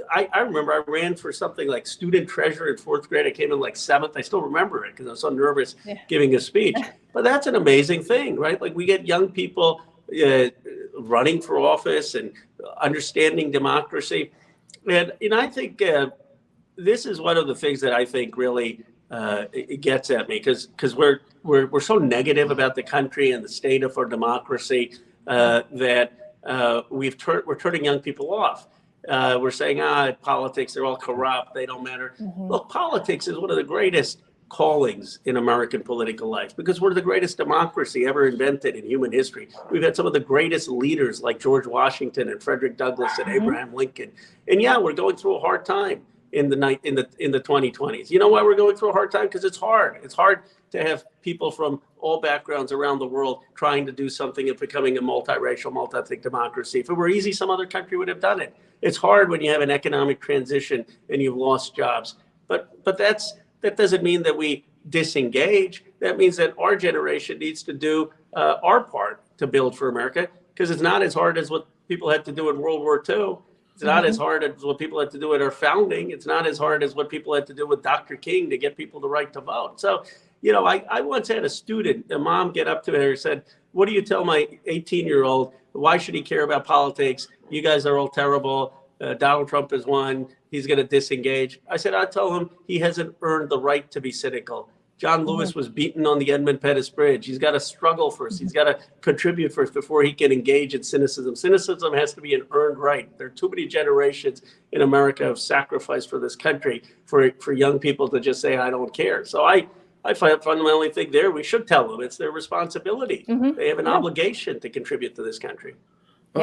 I remember I ran for something like student treasurer in 4th grade. I came in like 7th. I still remember it because I was so nervous giving a speech. But that's an amazing thing, right? Like we get young people running for office and understanding democracy. And I think this is one of the things that I think really it gets at me because we're so negative about the country and the state of our democracy that we're turning young people off. We're saying, politics, they're all corrupt, they don't matter. Look, politics is one of the greatest callings in American political life because we're the greatest democracy ever invented in human history. We've had some of the greatest leaders like George Washington and Frederick Douglass and Abraham Lincoln. And yeah, we're going through a hard time in the 2020s. You know why we're going through a hard time? Because it's hard. It's hard to have people from all backgrounds around the world trying to do something and becoming a multiracial, multi-ethnic democracy. If it were easy, some other country would have done it. It's hard when you have an economic transition and you've lost jobs. But that doesn't mean that we disengage. That means that our generation needs to do our part to build for America, because it's not as hard as what people had to do in World War II. It's not as hard as what people had to do at our founding. It's not as hard as what people had to do with Dr. King to get people the right to vote. So, you know, I once had a student, a mom, get up to her and said, "What do you tell my 18-year-old? Why should he care about politics? You guys are all terrible. Donald Trump has won. He's going to disengage." I said, I tell him he hasn't earned the right to be cynical. John Lewis was beaten on the Edmund Pettus Bridge. He's got to struggle first. He's got to contribute first before he can engage in cynicism. Cynicism has to be an earned right. There are too many generations in America who have sacrificed for this country for young people to just say, I don't care. So I fundamentally think we should tell them it's their responsibility. They have an obligation to contribute to this country.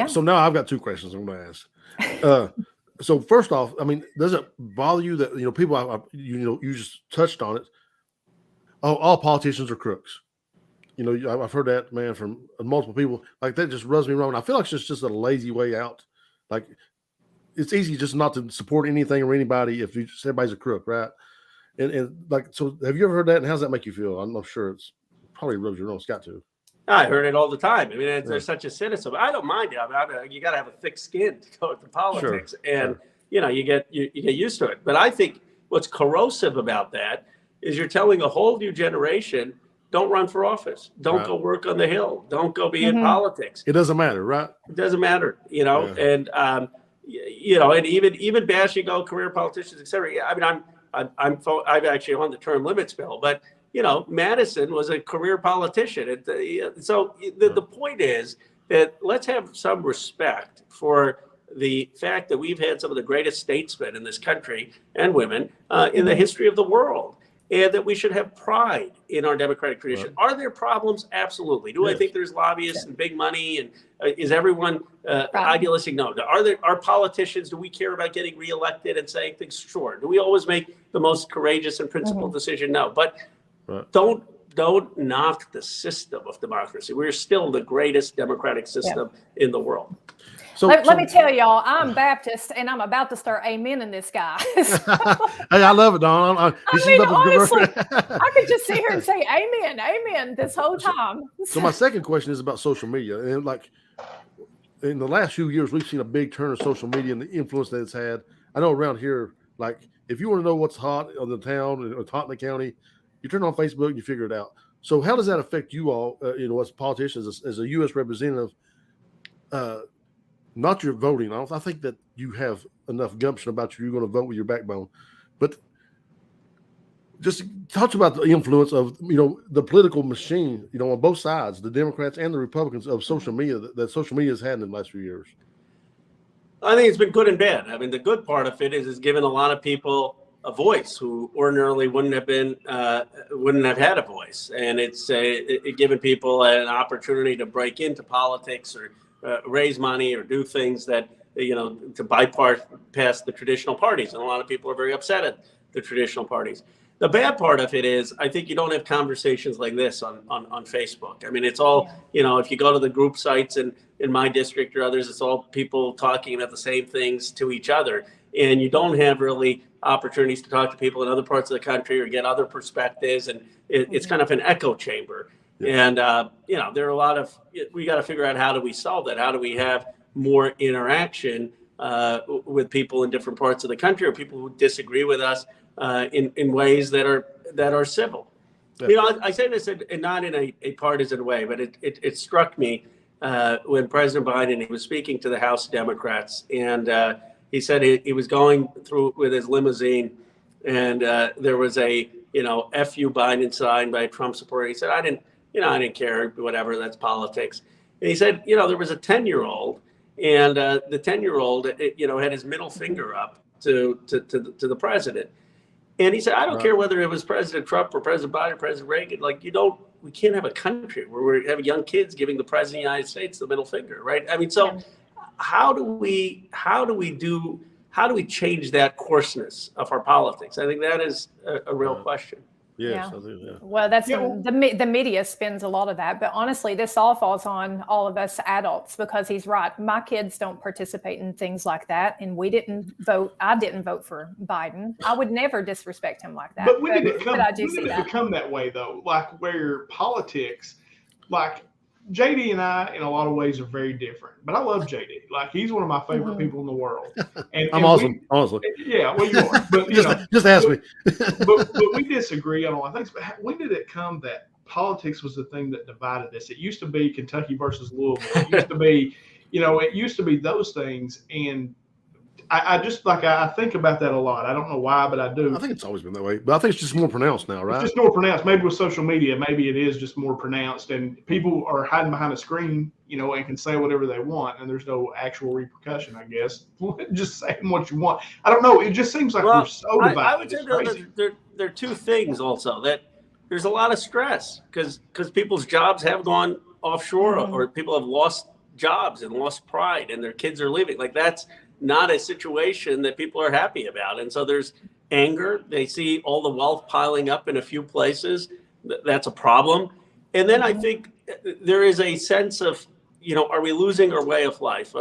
So now I've got two questions I'm going to ask. So first off, I mean, does it bother you that, people, you just touched on it. Oh, all politicians are crooks. I've heard that, man, from multiple people. Like, that just rubs me wrong. I feel like it's just a lazy way out. Like, it's easy just not to support anything or anybody if everybody's a crook, right? And like, so have you ever heard that? And how does that make you feel? I'm not sure. It's probably rubs you wrong. It's got to. I heard it all the time. I mean, there's such a cynicism. I don't mind it. You got to have a thick skin to go into politics, and you get used to it. But I think what's corrosive about that is you're telling a whole new generation, don't run for office, don't go work on the Hill, don't go be in politics. It doesn't matter, right? It doesn't matter, and and even bashing career politicians, etc. I mean, I'm actually on the term limits bill, but. Madison was a career politician. So the point is that let's have some respect for the fact that we've had some of the greatest statesmen in this country and women in the history of the world, and that we should have pride in our democratic tradition. Are there problems? Absolutely. Do I think there's lobbyists and big money, and is everyone idealistic? No. Are politicians, do we care about getting reelected and saying things? Sure. Do we always make the most courageous and principled decision? No. But don't knock the system of democracy. We're still the greatest democratic system in the world. So let me tell y'all, I'm Baptist, and I'm about to start amening this guy. Hey, I love it, Don. I mean, honestly, I could just sit here and say amen, amen this whole time. So my second question is about social media. And like, in the last few years, we've seen a big turn of social media and the influence that it's had. I know around here, like, if you want to know what's hot in the town or hot in the county, you turn on Facebook, you figure it out. So how does that affect you all, as politicians, as a U.S. representative, not your voting? I think that you have enough gumption about you're going to vote with your backbone. But just talk about the influence of, the political machine, on both sides, the Democrats and the Republicans, of social media that social media has had in the last few years. I think it's been good and bad. I mean, the good part of it is giving a lot of people a voice who ordinarily wouldn't have had a voice, and it's giving people an opportunity to break into politics or raise money or do things that to bypass the traditional parties, and a lot of people are very upset at the traditional parties. The bad part of it is I think you don't have conversations like this on Facebook. I mean, it's all if you go to the group sites in my district or others, it's all people talking about the same things to each other. And you don't have really opportunities to talk to people in other parts of the country or get other perspectives. And it's kind of an echo chamber. Yeah. And, there are a lot of, we got to figure out how do we solve that? How do we have more interaction with people in different parts of the country or people who disagree with us in ways that are civil? Yeah. I say this not in a partisan way, but it struck me when President Biden, he was speaking to the House Democrats, and he said he was going through with his limousine, and there was a F you Biden sign by a Trump supporter. He said, I didn't care, whatever, that's politics. And he said, there was a 10-year-old, and the 10-year-old, had his middle finger up to the president. And he said, I don't care whether it was President Trump or President Biden or President Reagan. Like, we can't have a country where we have young kids giving the president of the United States the middle finger, right? I mean, so how do we change that coarseness of our politics? I think that is a real question. Yes, Yeah. I think, Well, that's the media spins a lot of that, but honestly, this all falls on all of us adults, because he's right. My kids don't participate in things like that, and we didn't vote. I didn't vote for Biden. I would never disrespect him like that. But when did it become that way, though? Like, where politics, like JD and I, in a lot of ways, are very different. But I love JD. Like, he's one of my favorite people in the world. And I'm awesome, honestly. Yeah, well, you are. But just ask me. but we disagree on a lot of things. But when did it come that politics was the thing that divided us? It used to be Kentucky versus Louisville. It used to be, it used to be those things. And I just I think about that a lot. I don't know why, but I do. I think it's always been that way, but I think it's just more pronounced now, right? It's just more pronounced. Maybe with social media, maybe it is just more pronounced, and people are hiding behind a screen, and can say whatever they want, and there's no actual repercussion, I guess. Just saying what you want. I don't know. It just seems like we're so divided. I would say there are two things also, that there's a lot of stress because people's jobs have gone offshore, or people have lost jobs and lost pride, and their kids are leaving. Like, that's not a situation that people are happy about. And so there's anger. They see all the wealth piling up in a few places. That's a problem. And then I think there is a sense of, are we losing our way of life?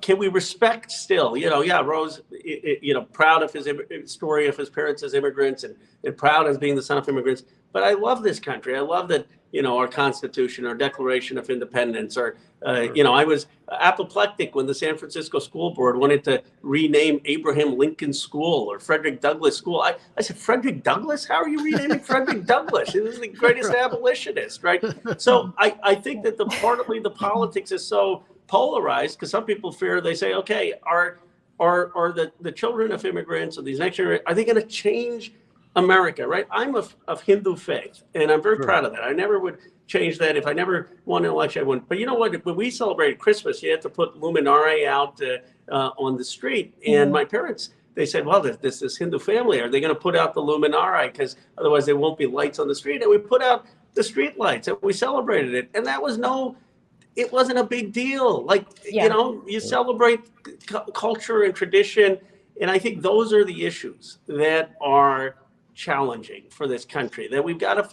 Can we respect still? Ro's, proud of his story of his parents as immigrants and proud as being the son of immigrants. But I love this country. I love that, our Constitution, our Declaration of Independence, I was apoplectic when the San Francisco School Board wanted to rename Abraham Lincoln School or Frederick Douglass School. I said, Frederick Douglass? How are you renaming Frederick Douglass? He was the greatest abolitionist, right? So I think that partly the politics is so polarized because some people fear, they say, okay, are the children of immigrants or these next generation, are they going to change America, right? I'm of Hindu faith, and I'm very proud of that. I never would change that. If I never won an election, I wouldn't. But you know what? When we celebrated Christmas, you had to put luminaria out on the street. And my parents, they said, well, this Hindu family, are they going to put out the luminaria? Because otherwise there won't be lights on the street. And we put out the street lights, and we celebrated it. And that was it wasn't a big deal. Like, you celebrate culture and tradition. And I think those are the issues that are challenging for this country, that we've got to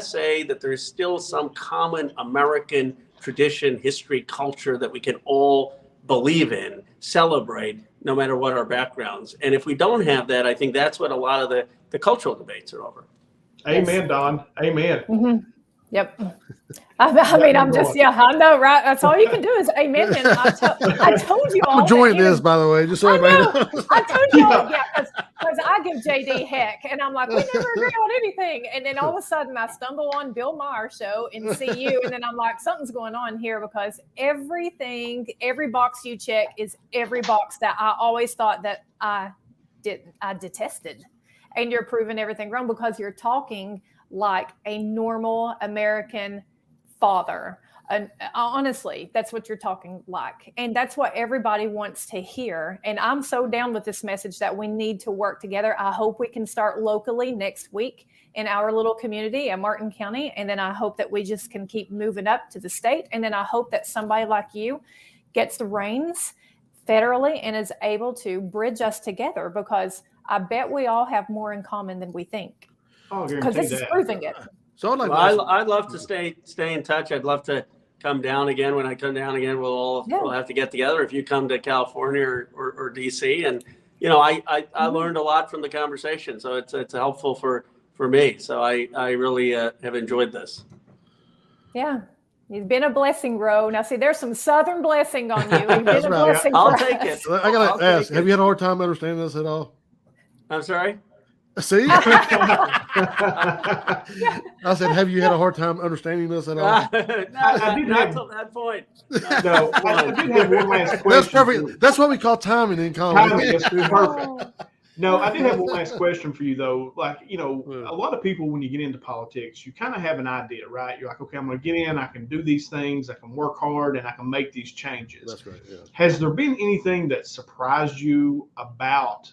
say that there's still some common American tradition, history, culture that we can all believe in, celebrate, no matter what our backgrounds. And if we don't have that, I think that's what a lot of the cultural debates are over. Amen, Don. Amen. Yep. I mean, I'm just, I know, right? That's all you can do is amen. And I told you all. I'm enjoying this, by the way, just so everybody knows. I told you all, because I give JD heck, and I'm like, we never agree on anything. And then all of a sudden, I stumble on Bill Maher show and see you, and then I'm like, something's going on here, because every box you check is every box that I always thought that I detested, and you're proving everything wrong because you're talking like a normal American father. And honestly, that's what you're talking like. And that's what everybody wants to hear. And I'm so down with this message that we need to work together. I hope we can start locally next week in our little community in Martin County. And then I hope that we just can keep moving up to the state. And then I hope that somebody like you gets the reins federally and is able to bridge us together, because I bet we all have more in common than we think. Because this is proving it. So I'd love to stay in touch. I'd love to come down again. When I come down again, we'll have to get together. If you come to California or DC, and I learned a lot from the conversation, so it's helpful for me. So I really have enjoyed this. Yeah, you've been a blessing, Ro. Now see, there's some Southern blessing on you. You've been a blessing. I'll take it. I gotta ask: have you had a hard time understanding this at all? I'm sorry. See, I said, have you had a hard time understanding this at all? not to that point. No, I did have one last question. That's perfect. That's what we call timing in comedy. Timing is perfect. No, I did have one last question for you, though. Like, you know, a lot of people, when you get into politics, you kind of have an idea, right? You're like, okay, I'm going to get in, I can do these things, I can work hard, and I can make these changes. That's right. Yeah. Has there been anything that surprised you about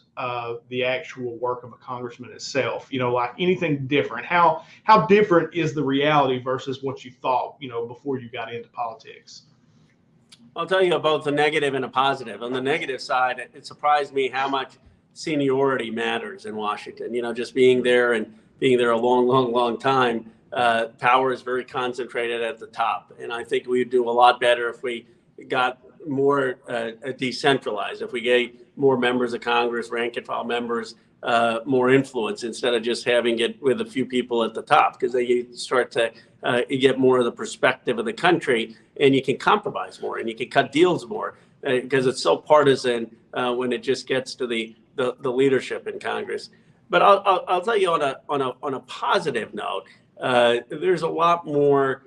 the actual work of a congressman itself? You know, like anything different? How different is the reality versus what you thought, you know, before you got into politics? I'll tell you both the negative and a positive. On the negative side, it surprised me how much seniority matters in Washington. You know, just being there and being there a long time, power is very concentrated at the top. And I think we'd do a lot better if we got more decentralized, if we gave more members of Congress, rank and file members, more influence instead of just having it with a few people at the top, because then you start to you get more of the perspective of the country, and you can compromise more and you can cut deals more, because it's so partisan when it just gets to the leadership in Congress. But I'll tell you on a positive note, there's a lot more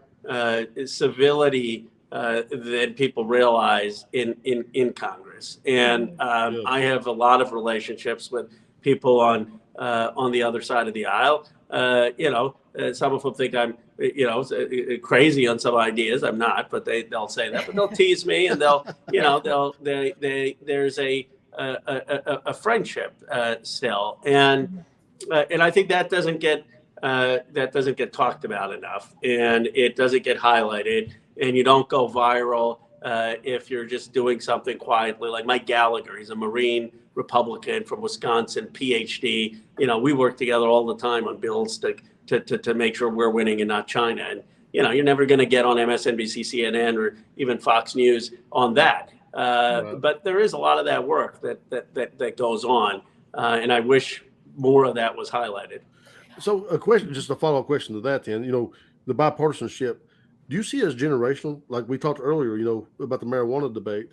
civility than people realize in Congress, and I have a lot of relationships with people on the other side of the aisle. You know, some of them think I'm, you know, crazy on some ideas. I'm not, but they'll say that. But they'll tease me, and there's a friendship still, and I think that doesn't get talked about enough, and it doesn't get highlighted, and you don't go viral if you're just doing something quietly. Like Mike Gallagher, he's a Marine Republican from Wisconsin, PhD. You know, we work together all the time on bills to make sure we're winning and not China. And you know, you're never going to get on MSNBC, CNN, or even Fox News on that. But there is a lot of that work that goes on, and I wish more of that was highlighted. So a question, just a follow-up question to that then, you know, the bipartisanship, do you see it as generational? Like we talked earlier, you know, about the marijuana debate.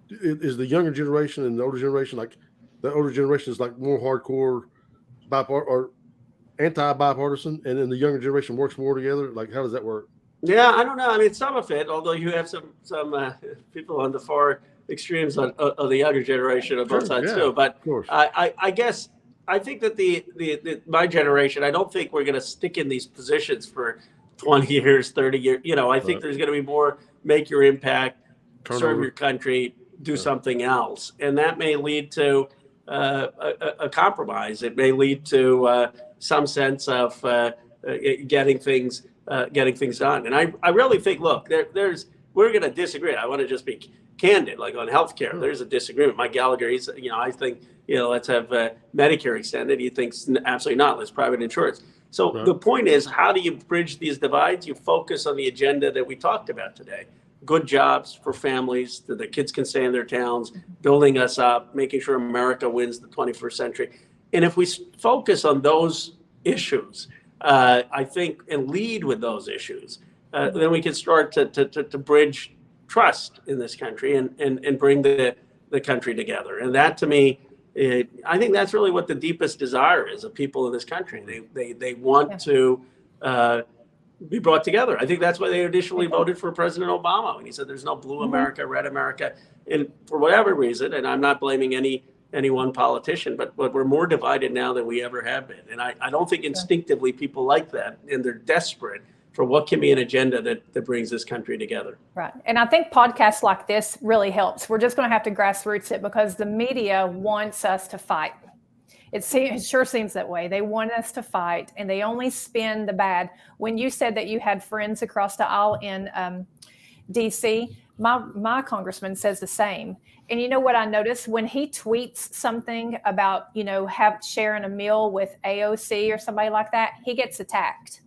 Is the younger generation and the older generation, like the older generation is like more hardcore or anti-bipartisan, and then the younger generation works more together? Like, how does that work? Yeah, I don't know. I mean, some of it, although you have some people on the far extremes of the younger generation on both sides too. But I guess I think that the my generation, I don't think we're going to stick in these positions for 20 years, 30 years. You know, I think there's going to be more make your impact, serve your country, do something else, and that may lead to a compromise. It may lead to some sense of getting things done. And I really think, look, we're going to disagree. I want to just be candid, like on healthcare, there's a disagreement. Mike Gallagher, he's, you know, I think, you know, let's have Medicare extended. He thinks absolutely not. Let's private insurance. So the point is, how do you bridge these divides? You focus on the agenda that we talked about today. Good jobs for families, that the kids can stay in their towns, building us up, making sure America wins the 21st century. And if we focus on those issues, I think, and lead with those issues, then we can start to bridge trust in this country and bring the country together. And that, to me, I think that's really what the deepest desire is of people in this country. They want to be brought together. I think that's why they initially voted for President Obama when he said there's no blue America, red America. And for whatever reason, and I'm not blaming any one politician, but we're more divided now than we ever have been. And I don't think instinctively people like that, and they're desperate for what can be an agenda that brings this country together. Right. And I think podcasts like this really helps. We're just going to have to grassroots it, because the media wants us to fight. It sure seems that way. They want us to fight, and they only spin the bad. When you said that you had friends across the aisle in D.C., my congressman says the same. And you know what I noticed? When he tweets something about, you know, sharing a meal with AOC or somebody like that, he gets attacked.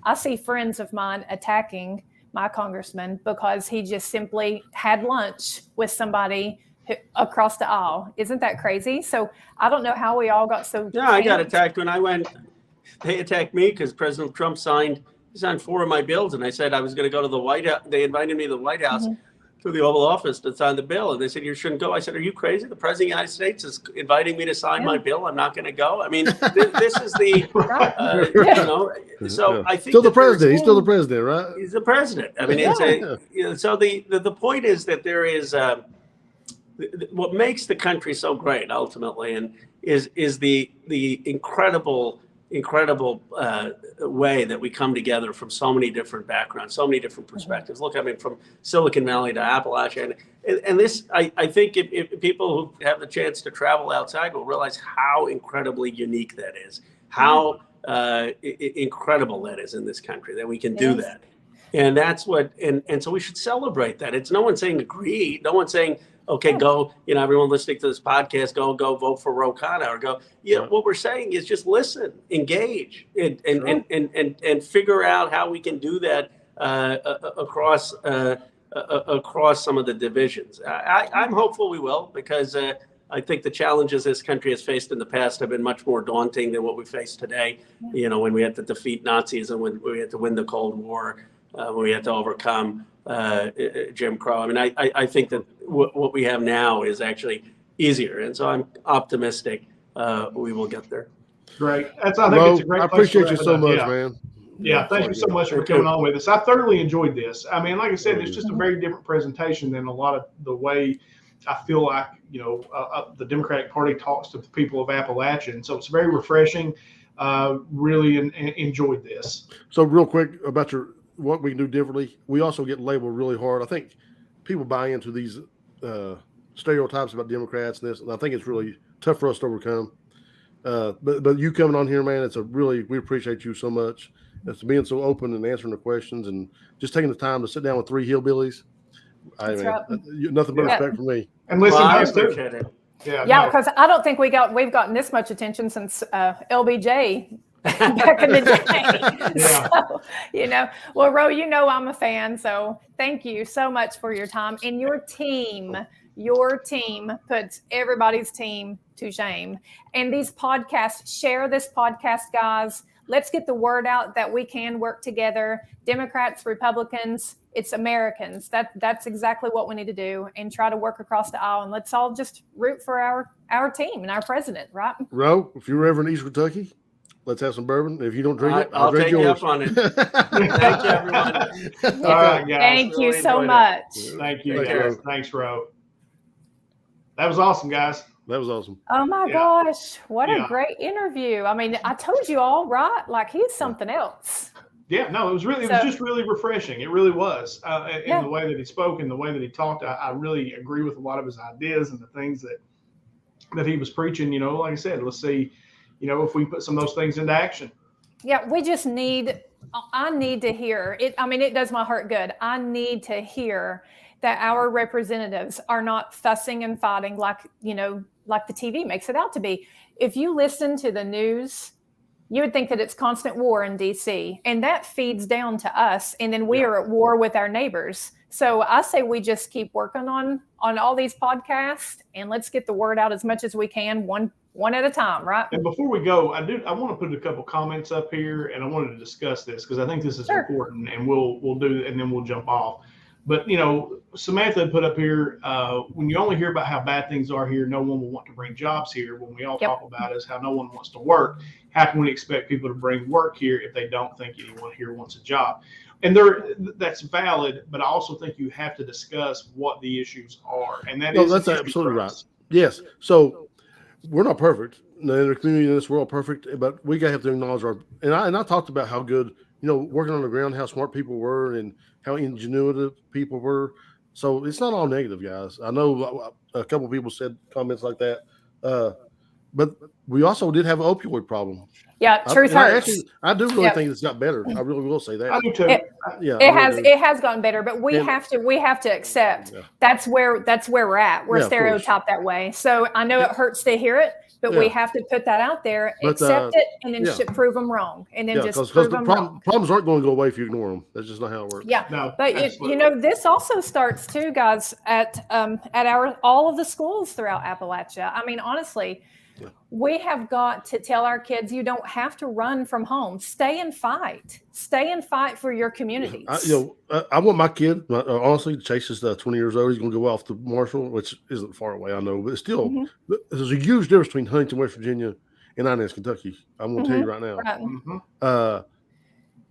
I see friends of mine attacking my congressman because he just simply had lunch with somebody across the aisle. Isn't that crazy? So I don't know how we all got so. Yeah, I got attacked when I went. They attacked me because President Trump signed 4 of my bills, and I said I was going to go to the White House. They invited me to the White House to the Oval Office to sign the bill. And they said, you shouldn't go. I said, are you crazy? The President of the United States is inviting me to sign my bill. I'm not going to go. I mean, this is the, so I think still the president. He's still the president, right? He's the president. I mean, it's so the point is that there is what makes the country so great ultimately, and is the incredible way that we come together from so many different backgrounds, so many different perspectives. Look, I mean, from Silicon Valley to Appalachia, and this, I think if people who have the chance to travel outside will realize how incredibly unique that is, how incredible that is in this country, that we can do that. And that's what, and so we should celebrate that. It's no one saying agree, no one saying, okay, go, everyone listening to this podcast, go vote for Ro Khanna, or go, what we're saying is just listen, engage, and figure out how we can do that across some of the divisions. I'm hopeful we will, because I think the challenges this country has faced in the past have been much more daunting than what we face today. When we had to defeat Nazis, and when we had to win the Cold War, when we had to overcome Jim Crow. I mean, I think that what we have now is actually easier, and so I'm optimistic we will get there. Great. I think it's a great. I appreciate you so much, man. Yeah, thank you so much for coming on with us. I thoroughly enjoyed this. I mean, like I said, it's just a very different presentation than a lot of the way I feel like the Democratic Party talks to the people of Appalachia, and so it's very refreshing. Really enjoyed this. So real quick about what we can do differently. We also get labeled really hard. I think people buy into these stereotypes about Democrats and this, and I think it's really tough for us to overcome. But you coming on here, man, we appreciate you so much. It's being so open and answering the questions and just taking the time to sit down with three hillbillies. Nothing but respect for me. And listen, I appreciate it. Yeah, because I don't think we've gotten this much attention since LBJ back in the day. So, well, Ro, I'm a fan. So thank you so much for your time. And your team puts everybody's team to shame. And these podcasts, share this podcast, guys. Let's get the word out that we can work together. Democrats, Republicans, it's Americans. That's exactly what we need to do, and try to work across the aisle. And let's all just root for our team and our president, right? Ro, if you're ever in East Kentucky, let's have some bourbon. If you don't drink it, I'll drink take yours. you up on it. Thank you, everyone. All right, guys. Thank you so much. Thank you, guys. Thanks, Ro. That was awesome, guys. That was awesome. Oh my gosh, what a great interview. I mean, I told you all, right? Like, he's something else. Yeah, no, it was just really refreshing. It really was. In the way that he spoke and the way that he talked, I really agree with a lot of his ideas and the things that he was preaching. Like I said, let's see, if we put some of those things into action. Yeah, I need to hear it. I mean, it does my heart good. I need to hear that our representatives are not fussing and fighting like the TV makes it out to be. If you listen to the news, you would think that it's constant war in DC, and that feeds down to us. And then we are at war with our neighbors. So I say we just keep working on all these podcasts, and let's get the word out as much as we can, one at a time, right? And before we go, I want to put a couple comments up here, and I wanted to discuss this because I think this is important, and we'll do it, and then we'll jump off. But, Samantha put up here, when you only hear about how bad things are here, no one will want to bring jobs here. When we all talk about is how no one wants to work, how can we expect people to bring work here if they don't think anyone here wants a job? And that's valid, but I also think you have to discuss what the issues are. And that's absolutely right. Yes. So we're not perfect. The community in this world perfect, but we have to acknowledge and I talked about how good, working on the ground, how smart people were and how ingenuitive people were. So it's not all negative, guys. I know a couple of people said comments like that. But we also did have an opioid problem. Yeah, truth hurts. I do really think it's got better. I really will say that. I do too. It has gotten better, but we have to accept that's where we're at. We're stereotyped that way. So I know it hurts to hear it, but we have to put that out there, accept it, and then prove them wrong, and then just prove them wrong. Problems aren't going to go away if you ignore them. That's just not how it works. Yeah, no, but this also starts too, guys, at all of the schools throughout Appalachia. I mean, honestly. We have got to tell our kids, you don't have to run from home. Stay and fight. Stay and fight for your communities. I want my kid, honestly, Chase is 20 years old. He's going to go off to Marshall, which isn't far away, I know, but it's still, there's a huge difference between Huntington, West Virginia, and Inez, Kentucky. I'm going to tell you right now. Right.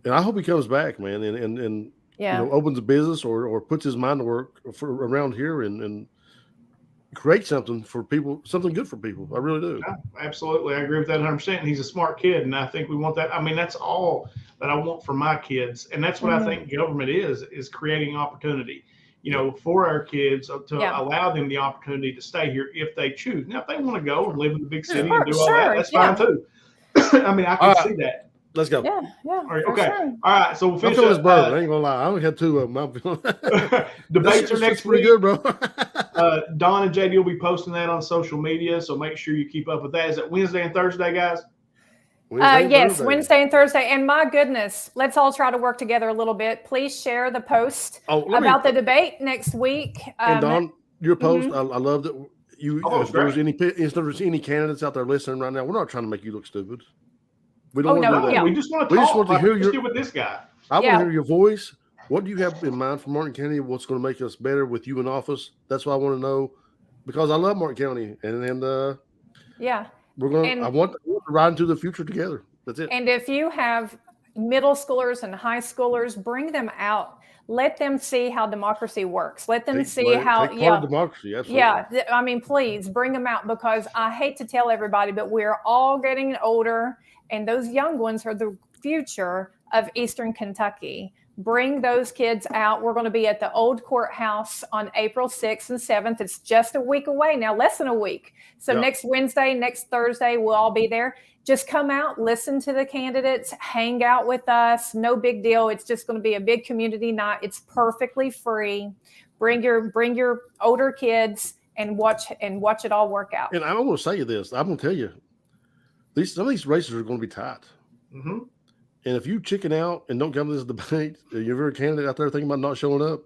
And I hope he comes back, man, and opens a business or puts his mind to work for around here and create something for people, something good for people. I really do. Yeah, absolutely. I agree with that 100%. And he's a smart kid. And I think we want that. I mean, that's all that I want for my kids. And that's what I think government is creating opportunity, for our kids to allow them the opportunity to stay here if they choose. Now, if they want to go and live in the big city and do all that, that's fine too. I mean, I can see that. Let's go. Yeah. All right, okay. Sure. All right. So we'll finish this bourbon. I ain't gonna lie. I only had 2 of them. Debates are next week. Pretty good, bro. Don and JD will be posting that on social media, so make sure you keep up with that. Is it Wednesday and Thursday, guys? Yes, Wednesday and Thursday. And my goodness, let's all try to work together a little bit. Please share the post about the debate next week. And Don, your post, I love that you. If there's any candidates out there listening right now, we're not trying to make you look stupid. We don't want to do that. Yeah. We just want to talk. Want to hear with this guy. I want to hear your voice. What do you have in mind for Martin County? What's going to make us better with you in office? That's what I want to know, because I love Martin County, and we're going. I want to ride into the future together. That's it. And if you have middle schoolers and high schoolers, bring them out. Let them see how democracy works. Let them see how democracy. Absolutely. Yeah, I mean, please bring them out, because I hate to tell everybody, but we're all getting older, and those young ones are the future of Eastern Kentucky. Bring those kids out. We're going to be at the old courthouse on April 6th and 7th. It's just a week away now, less than a week. So next Wednesday, next Thursday, we'll all be there. Just come out, listen to the candidates, hang out with us. No big deal. It's just going to be a big community night. It's perfectly free. Bring your older kids and watch it all work out. And I want to say this. I'm going to tell you, some of these races are going to be tight. Mm-hmm. And if you chicken out and don't come to this debate, you're a candidate out there thinking about not showing up,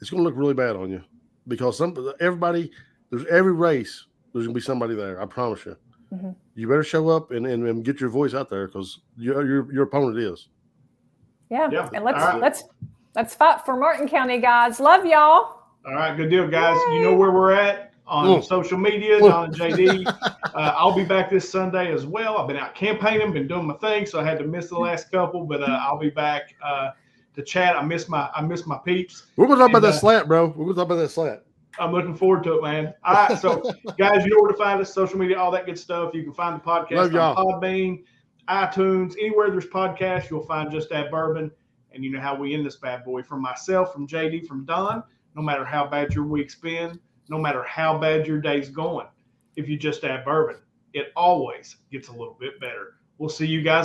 it's going to look really bad on you, because there's every race, there's going to be somebody there. I promise you. Mm-hmm. You better show up and get your voice out there, because your opponent is. Yeah. And let's fight for Martin County, guys. Love y'all. All right, good deal, guys. Yay. You know where we're at on social media, John and JD. I'll be back this Sunday as well. I've been out campaigning, been doing my thing, so I had to miss the last couple, but I'll be back to chat. I miss my peeps. We're gonna talk about that slat, bro. We're gonna talk about that slat. I'm looking forward to it, man. All right, so guys, you know where to find us, social media, all that good stuff. You can find the podcast on Podbean, iTunes, anywhere there's podcasts, you'll find Just Add Bourbon. And you know how we end this bad boy. From myself, from JD, from Don, no matter how bad your week's been, no matter how bad your day's going, if you just add bourbon, it always gets a little bit better. We'll see you guys